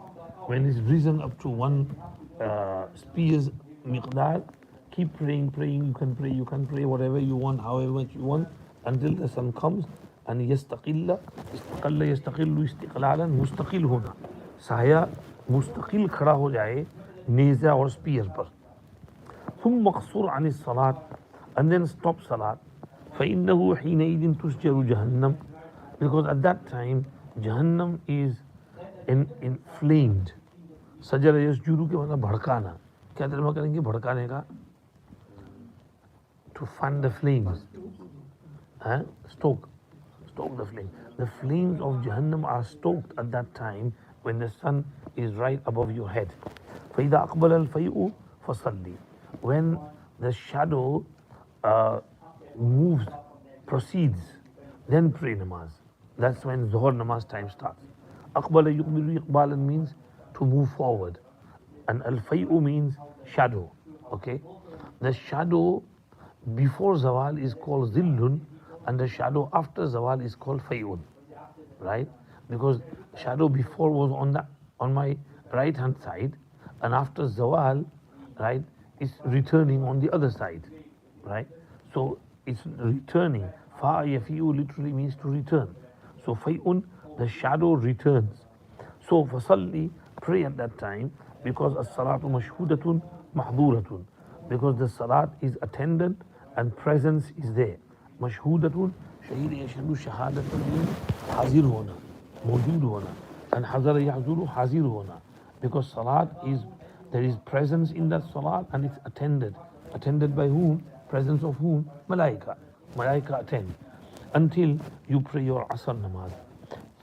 when it's risen up to one spear's miqdar, keep praying, you can pray whatever you want, however much you want, until the sun comes. And yastaqilla, istaqalla yastaqillu istiqlalan, mustaqil hona, साया मुस्तकिल खड़ा हो जाए Neza और spear पर. ثم مقصور عن الصلاة, and then stop salat. فإنه حينئذ تسجر جهنم, because at that time Jahannam is inflamed. Sajar यस्जुरु के मतलब भड़काना. क्या तर्जुमा करेंगे भड़काने का? To fan the flames, stoke the flame. The flames of Jahannam are stoked at that time when the sun is right above your head. فإذا أقبل الفيء فصلي, when the shadow proceeds, then pray namaz. That's when Zuhr namaz time starts. أقبل يقبل إقبالا means to move forward, and al-fay'u means shadow. Okay, the shadow before zawal is called zillun, and the shadow after zawal is called fay'un, right? Because shadow before was on my right hand side, and after zawal, right, it's returning on the other side, right? So it's returning. Fa yafi'u literally means to return. So fay'un, the shadow returns. So fasalli, pray at that time, because as-salatu mashhudatun mahduratun, because the salat is attendant and presence is there. Mashhudatun, shahid yashhadu shahadatan means hazir hona, mawjood hona, and hazara yahzuru hazir hona, because salat is, there is presence in that salat and it's attended by whom? Presence of whom? Malaika attend until you pray your asr namaz.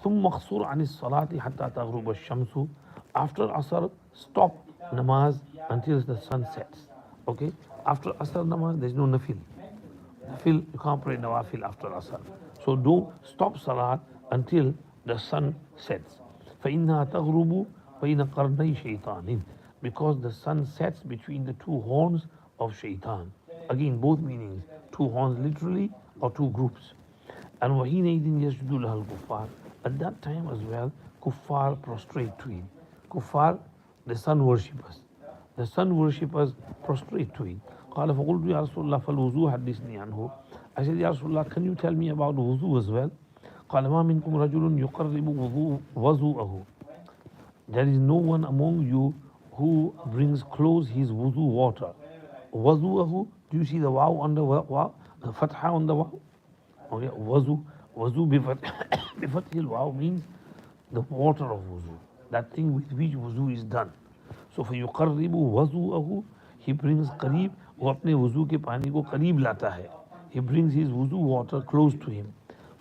ثم مقصور عن الصلاة حتى تغرب الشمس, after asr stop namaz until the sun sets. Okay, after asr namaz there is no nafil, you can't pray nawafil after asr. So don't stop salat until the sun sets. فإنها تغرب بين قرني شيطان, because the sun sets between the two horns of shaitan. Again, both meanings, two horns literally or two groups. And وحينئذ يسجد لها الكفار, at that time as well kuffar prostrate to him. Kuffar, the sun worshippers, prostrate to him. قال فقلت يا رسول الله فالوضوء حدثني عنه. I said, Ya Rasulullah, can you tell me about wudu as well? قال ما منكم رجل يقرب وضوءه, there is no one among you who brings close his wudu water. Wadu'ahu, do you see the waw on the waw, the fatha on the waw? Okay, wazu bifathil waw means the water of wudu, that thing with which wudu is done. So فَيُقَرِّبُ وَضُوءَهُ, he brings قریب, वो अपने वज़ू के पानी को करीब लाता है. He brings his wudu water close to him.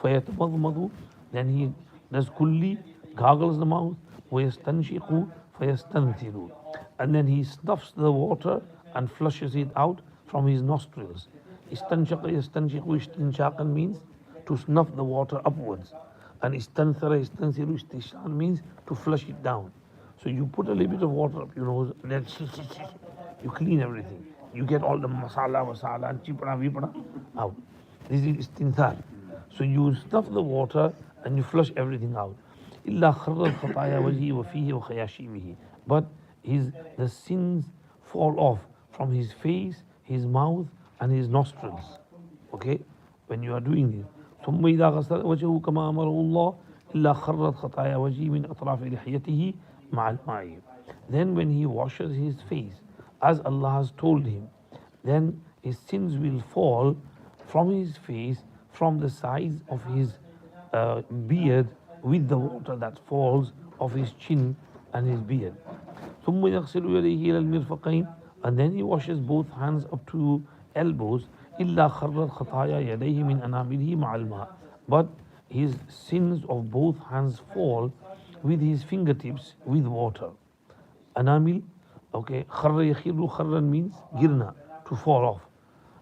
فَيَتَمَضْمَضُ, then he does kulli, gargles the mouth. وَيَسْتَنْشِقُ فَيَسْتَنْثِرُ, and then he snuffs the water and flushes it out from his nostrils. Istanshaqa yastanshiqu istinshaqan means to snuff the water upwards. And istanthara istansiru istishan means to flush it down. So you put a little bit of water up your nose and then you clean everything. You get all the masala and chipra vipra out. This is istinthar. So you stuff the water and you flush everything out. إلا خر الخطايا وجهه وفيه وخياشيمه. But the sins fall off from his face, his mouth, and his nostrils. Okay? When you are doing this. ثم إذا غسل وجهه كما أمره الله إلا خرت خطايا وجهه من أطراف لحيته مع الماء. Then when he washes his face, as Allah has told him, then his sins will fall from his face, from the sides of his beard, with the water that falls of his chin and his beard. ثم يغسل يديه إلى المرفقين, and then he washes both hands up to elbows. إلا خرت خطايا يديه من أنامله مع الماء. But his sins of both hands fall with his fingertips with water. Anamil, okay, خر يخر خرا means girna, to fall off.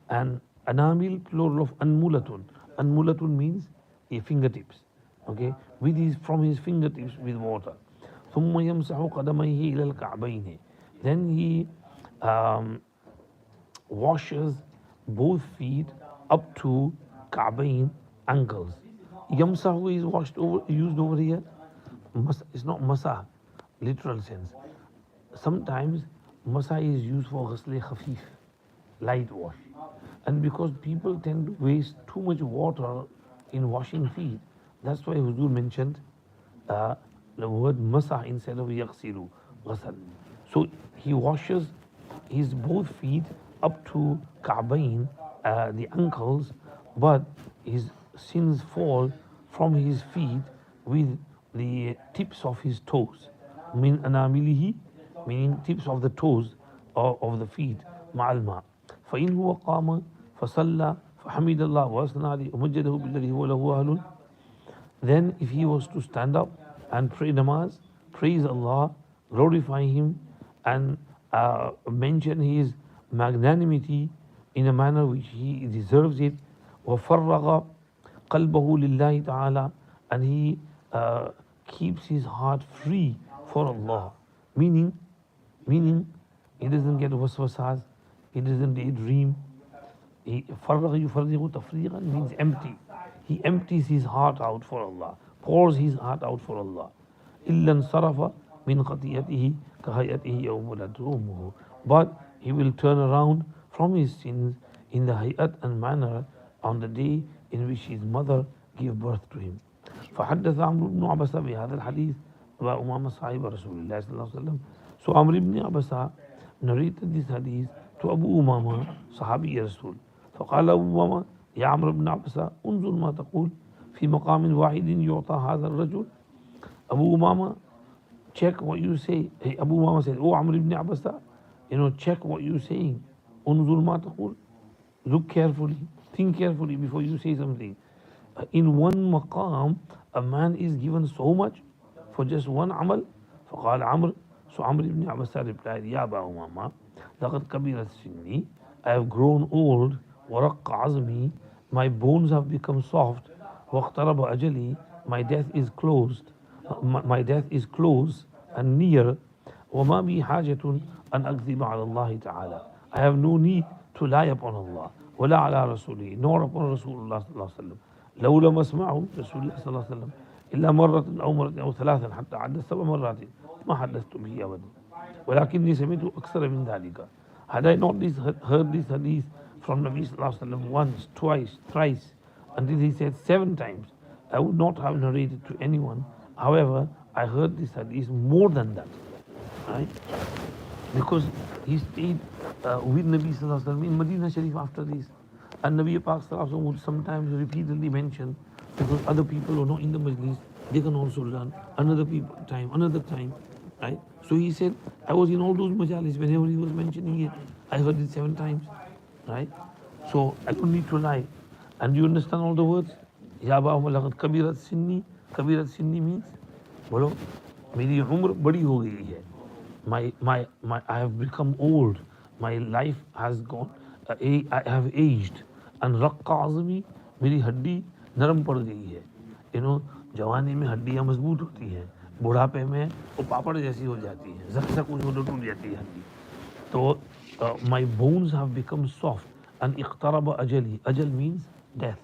And anamil, plural of anmulatun. Anmulatun means a fingertips. Okay, from his fingertips with water. ثم يمسح قدميه إلى الكعبين. Then he washes both feet up to Ka'bayn, ankles. Yamsahu is used over here. It's not masa, literal sense. Sometimes masa is used for ghusl khafif, light wash. And because people tend to waste too much water in washing feet, that's why Huzur mentioned the word masa instead of yaghsilu, ghasal. So he washes his both feet up to Ka'bayn, the ankles, but his sins fall from his feet with the tips of his toes. Min anamilihi, meaning tips of the toes of the feet, ma'al ma. فإن هو قام فصلى فحمد الله وأثنى عليه ومجده بالذي هو له أهل. Then if he was to stand up and pray namaz, praise Allah, glorify him, and mention his magnanimity in a manner which he deserves it, وَفَرَّغَ قَلْبَهُ لِلَّهِ تَعَالَى, and he keeps his heart free for Allah. Meaning he doesn't get waswasas, he doesn't daydream. فَرَّغَ يُفَرِّغُ تَفْرِيغًا means empty. He empties his heart out for Allah, pours his heart out for Allah. إِلَّا انصَرَفَ مِنْ خَطِيَتِهِ كَهَيَتِهِ يَوْمَ وَلَدْتُ أُمُّهُ. But he will turn around from his sins in the hayat and manner on the day in which his mother gave birth to him. فحدث عمرو بن عبسة بهذا الحديث أبا أمامة صاحب رسول الله صلى الله عليه وسلم. So Amr ibn Abasa narrated this hadith to Abu Umama, Sahabi Rasul. فقال أبو أمامة يا عمرو بن عبسة انظر ما تقول في مقام واحد يعطى هذا الرجل. Abu Umama, check what you say. Hey, Abu Umama said, oh Amr ibn Abasa, check what you're saying. انظر ما تقول. Look carefully, think carefully before you say something. In one maqam, a man is given so much for just one amal. فقال عمرو, so Amr ibn Abasa replied, يا أبا أمامة لقد كبرت سني, I have grown old. ورق عظمي, my bones have become soft. واقترب أجلي, my death is closed. My death is close and near. وما بي حاجة أن أكذب على الله تعالى. I have no need to lie upon Allah. ولا على رسوله, nor upon رسول الله صلى الله عليه وسلم. لو لم أسمعه رسول الله صلى الله عليه وسلم إلا مرة أو مرة أو ثلاثا حتى عدت 7 مرات ما حدثت به أبدا. ولكني سمعت أكثر من ذلك. Had I not heard this hadith from Nabi sallallahu alaihi wasallam once, twice, thrice, until he said 7 times, I would not have narrated to anyone. However, I heard this hadith more than that, right? Because he stayed with Nabi sallallahu alaihi wasallam in Medina Sharif after this, and Nabi Pak sallallahu alaihi wasallam would sometimes repeatedly mention, because other people who are not in the majlis, they can also learn another time. right? So he said, I was in all those majalis, whenever he was mentioning it, I heard it 7 times, right? So I don't need to lie. And you understand all the words? Ya ba laqad kabirat sinni means, bolo, meri umr badi ho gayi hai. I have become old. My life has gone, I have aged. And raqqa azmi, मेरी हड्डी नरम पड़ गई है. You know, जवानी में हड्डियाँ मजबूत होती हैं, बुढ़ापे में वो पापड़ जैसी हो जाती हैं, जक से कुछ हो तो टूट जाती है हड्डी. तो my bones have become soft. And इक़्तरब अजली, अजल means death.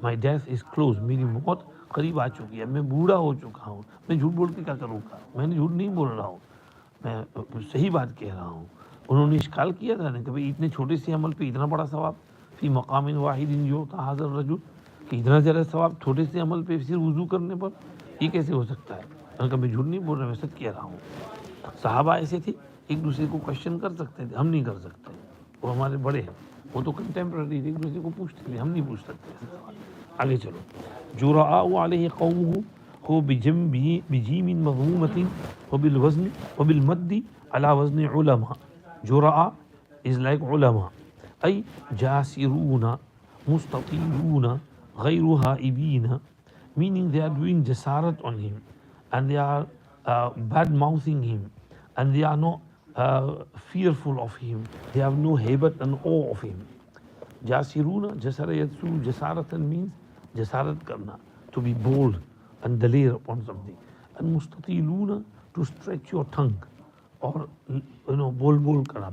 My death is close. मेरी मौत करीब आ चुकी है. मैं बूढ़ा हो चुका हूँ. मैं झूठ बोल के क्या करूँगा? मैंने झूठ नहीं बोल रहा हूँ, मैं सही बात कह रहा हूँ. उन्होंने इश्काल किया था ना कि भाई इतने छोटे से अमल पे इतना बड़ा सवाब, फी मकामिन वाहिदिन युअता हाज़र रजुल, कि इतना ज़्यादा सवाब छोटे से अमल पे सिर्फ वुज़ू करने पर, ये कैसे हो सकता है? उन्होंने कहा मैं झूठ नहीं बोल रहा, मैं सच कह रहा हूँ. सहाबा ऐसे थे, एक दूसरे को क्वेश्चन कर सकते थे, हम नहीं कर सकते. वो हमारे बड़े हैं, वो तो कंटेम्प्रेरी एक दूसरे को पूछते थे, हम नहीं पूछ सकते. आगे चलो. जुराअ अलैहि कौमुहु हो बिजीमिन मज़मूमतिन व बिल वज़न व बिल मद्दी अला वज़न उलमा. जुराअ is like ulama, ay jasiruna mustatiluna ghayru haibina, meaning they are doing jasarat on him, and they are bad mouthing him, and they are not fearful of him, they have no hebat and awe of him. Jasiruna, jasara yatsu, jasaratan means jasarat karna, to be bold and dalir upon something. And mustatiluna, to stretch your tongue, or bol karna,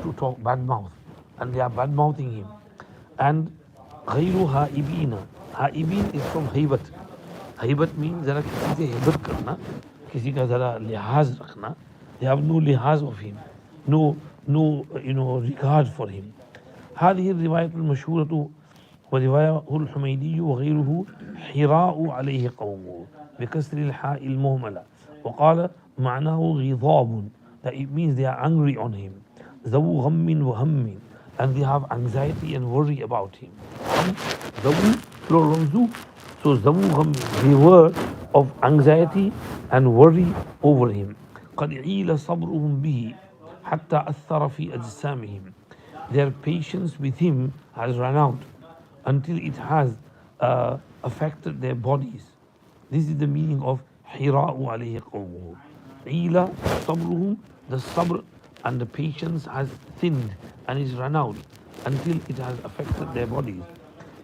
to talk bad mouth, and they are bad mouthing him. And ghayru haibina, haibin is from haibat. Haibat means जरा किसी से हेबत करना, किसी का जरा लिहाज रखना. They have no lihaz of him, no regard for him. هذه الرواية المشهورة ورواية الحميدي وغيره حراء عليه قومه بكسر الحاء المهملة, وقال معناه غضاب, that it means they are angry on him. ذو غم وهم, and they have anxiety and worry about him. ذو plural ذو, so ذو غم, they were of anxiety and worry over him. قد عيل صبرهم به حتى أثر في أجسامهم, their patience with him has run out until it has affected their bodies. This is the meaning of حراء عليه قومه. عيل صبرهم, the sabr and the patience has thinned and is run out until it has affected their bodies.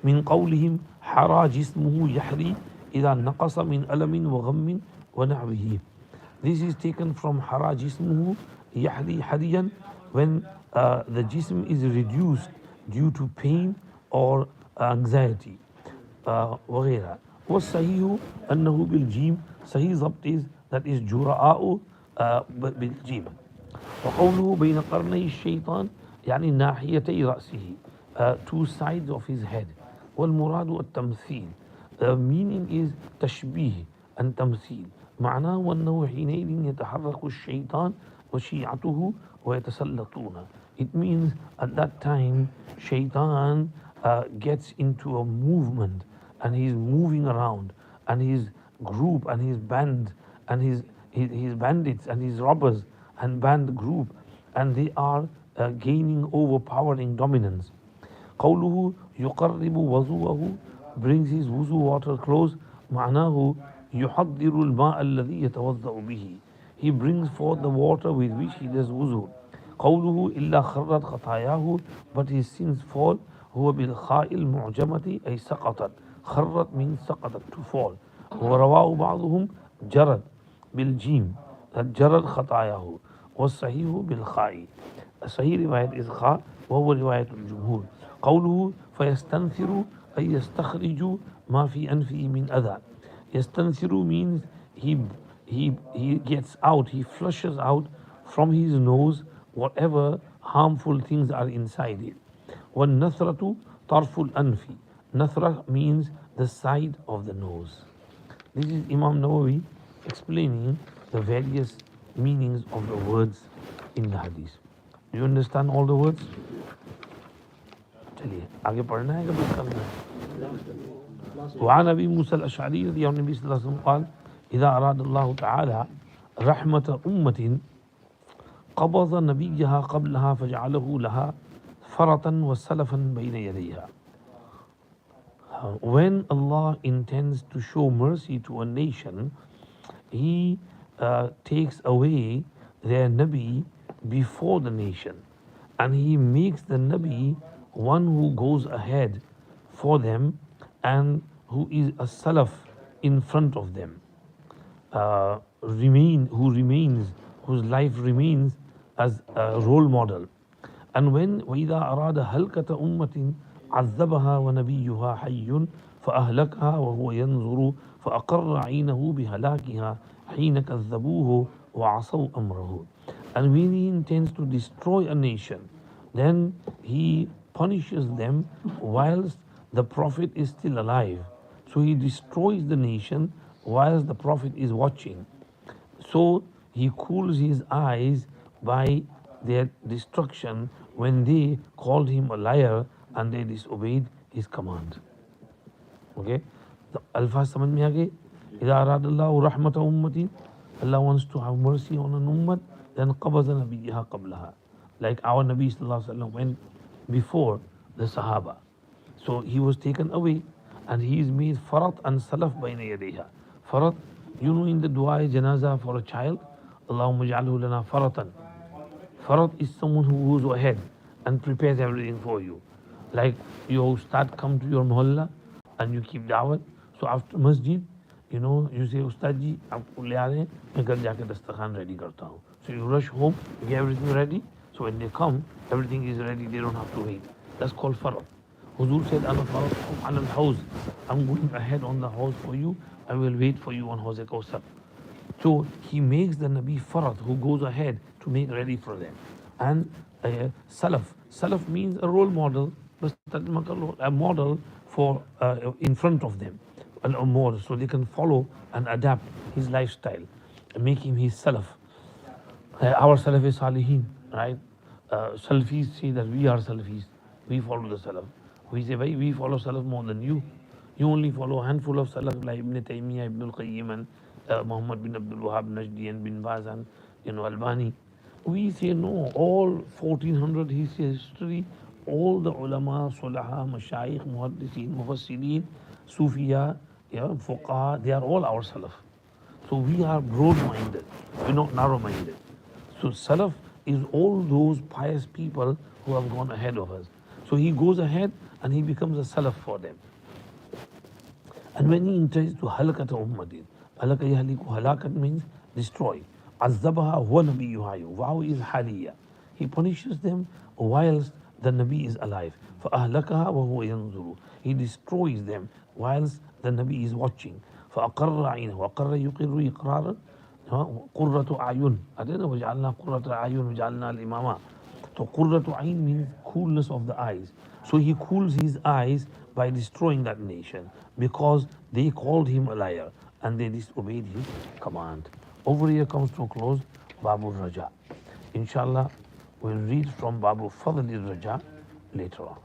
من قولهم حرى جسمه يحري إذا نقص من ألم وغم ونحوه. This is taken from حرى جسمه يحري حريا, when the jism is reduced due to pain or anxiety. وغيرها. والصحيح أنه بالجيم, صحيح ضبط is, that is جراء بالجيم. وقوله بين قرني الشيطان يعني ناحيتي رأسه, two sides of his head. والمراد التمثيل, the meaning is تشبيه and تمثيل. معناه أنه حينئذ يتحرك الشيطان وشيعته ويتسلطون. It means at that time shaitan gets into a movement, and he's moving around, and his group and his band and his bandits and his robbers and band group, and they are gaining overpowering dominance. قوله يقرب وضوءه, brings his wuzu water close. معناه يحضر الماء الذي يتوضأ به, he brings forth the water with which he does wuzu. قوله إلا خرت خطاياه, but his sins fall. هو بالخاء المعجمة أي سقطت, خرت means سقطت, to fall. ورواه بعضهم جرد بالجيم, that جرد خطاياه. والصحيح بالخاء, صحيح رواية is خاء, وهو رواية الجمهور. قوله فيستنثر أي يستخرج ما في أنفه من أذى. يستنثر means he gets out, he flushes out from his nose whatever harmful things are inside it. والنثرة طرف الأنف, nathra means the side of the nose. This is Imam Nawawi explaining the various meanings of the words in the hadith. Do you understand all the words? चलिए आगे पढ़ना है कि बस करना है. وعن أبي موسى الأشعري رضي الله عنه قال إذا أراد الله تعالى رحمة أمة قبض نبيها قبلها فجعله لها فرطا وسلفا بين يديها. When Allah intends to show mercy to a nation, He takes away their Nabi before the nation, and He makes the Nabi one who goes ahead for them and who is a Salaf in front of them, whose life remains as a role model. And when وَإِذَا أَرَادَ هَلْكَةَ أُمَّةٍ عَذَّبَهَا وَنَبِيُّهَا حَيٌّ فَأَهْلَكَهَا وَهُوَ يَنْظُرُ فَأَقَرَّ عَيْنَهُ بِهَلَاكِهَا حِينَ كَذَّبُوهُ وَعَصَوْا أَمْرَهُ. And when He intends to destroy a nation, then He punishes them whilst the Prophet is still alive. So He destroys the nation whilst the Prophet is watching. So He cools His eyes by their destruction when they called Him a liar and they disobeyed His command. Okay? The alfaz samajh mein aa gaye? إِذَا أَرَادَ اللَّهُ رَحْمَةَ أُمَّةٍ, Allah wants to have mercy on an ummah, then قَبَضَ نَبِيِّهَا قَبْلَهَا. Like our Nabi sallallahu alaihi wasallam went before the Sahaba. So he was taken away and he is made farat and salaf bayna yadayha. Farat, you know, in the dua janaza for a child, Allahumma ja'alhu lana faratan. Farat is someone who goes ahead and prepares everything for you. Like you come to your mohalla and you keep da'wat. So after masjid, you know, you say, Ustad ji, aapko le aa rahe hain, main ghar jaake dastakhan ready karta hu. So you rush home, you get everything ready. So when they come, everything is ready, they don't have to wait. That's called farat. Huzur said, Ana faratkum ala al-hawz. I'm going ahead on the house for you. I will wait for you on Hawz Kausar. So he makes the Nabi farat, who goes ahead to make ready for them. And salaf. Salaf means a role model, a model for in front of them. A model, so they can follow and adapt his lifestyle and make him his salaf. Our salaf is salihin, right? Salafis say that we are salafis. We follow the salaf. We say, we follow salaf more than you. You only follow a handful of salaf like Ibn Taymiyyah, Ibn al-Qayyim, and Muhammad bin Abdul Wahab, Najdi, and bin Baz, and Albani. We say no, all 1400 history, all the ulama, sulaha, mashayikh, muhaddithin, mufassirin, sufiya, fuqaha, they are all our salaf. So we are broad-minded, we're not narrow-minded. So salaf is all those pious people who have gone ahead of us. So he goes ahead and he becomes a salaf for them. And when he intends to halakata ummatin, halaka yahliku, halakat means destroy. Azzabaha huwa nabiyyuha. Wow is haliyya. He punishes them whilst the Nabi is alive. فَأَهْلَكَهَا وَهُوَ يَنْظُرُ. He destroys them whilst the Nabi is watching. فَأَقَرَّ عَيْنَهُ. وَقَرَّ يُقِرُّ إِقْرَارًا قُرَّةُ أَعْيُنٍ. وَجَعَلْنَا قُرَّةَ أَعْيُنٍ وَجَعَلْنَا الْإِمَامَ. So قُرَّةُ عَيْن means coolness of the eyes. So he cools his eyes by destroying that nation because they called him a liar and they disobeyed his command. Over here comes to a close Babu Raja. Inshallah, we'll read from Babu Fadl Raja later on.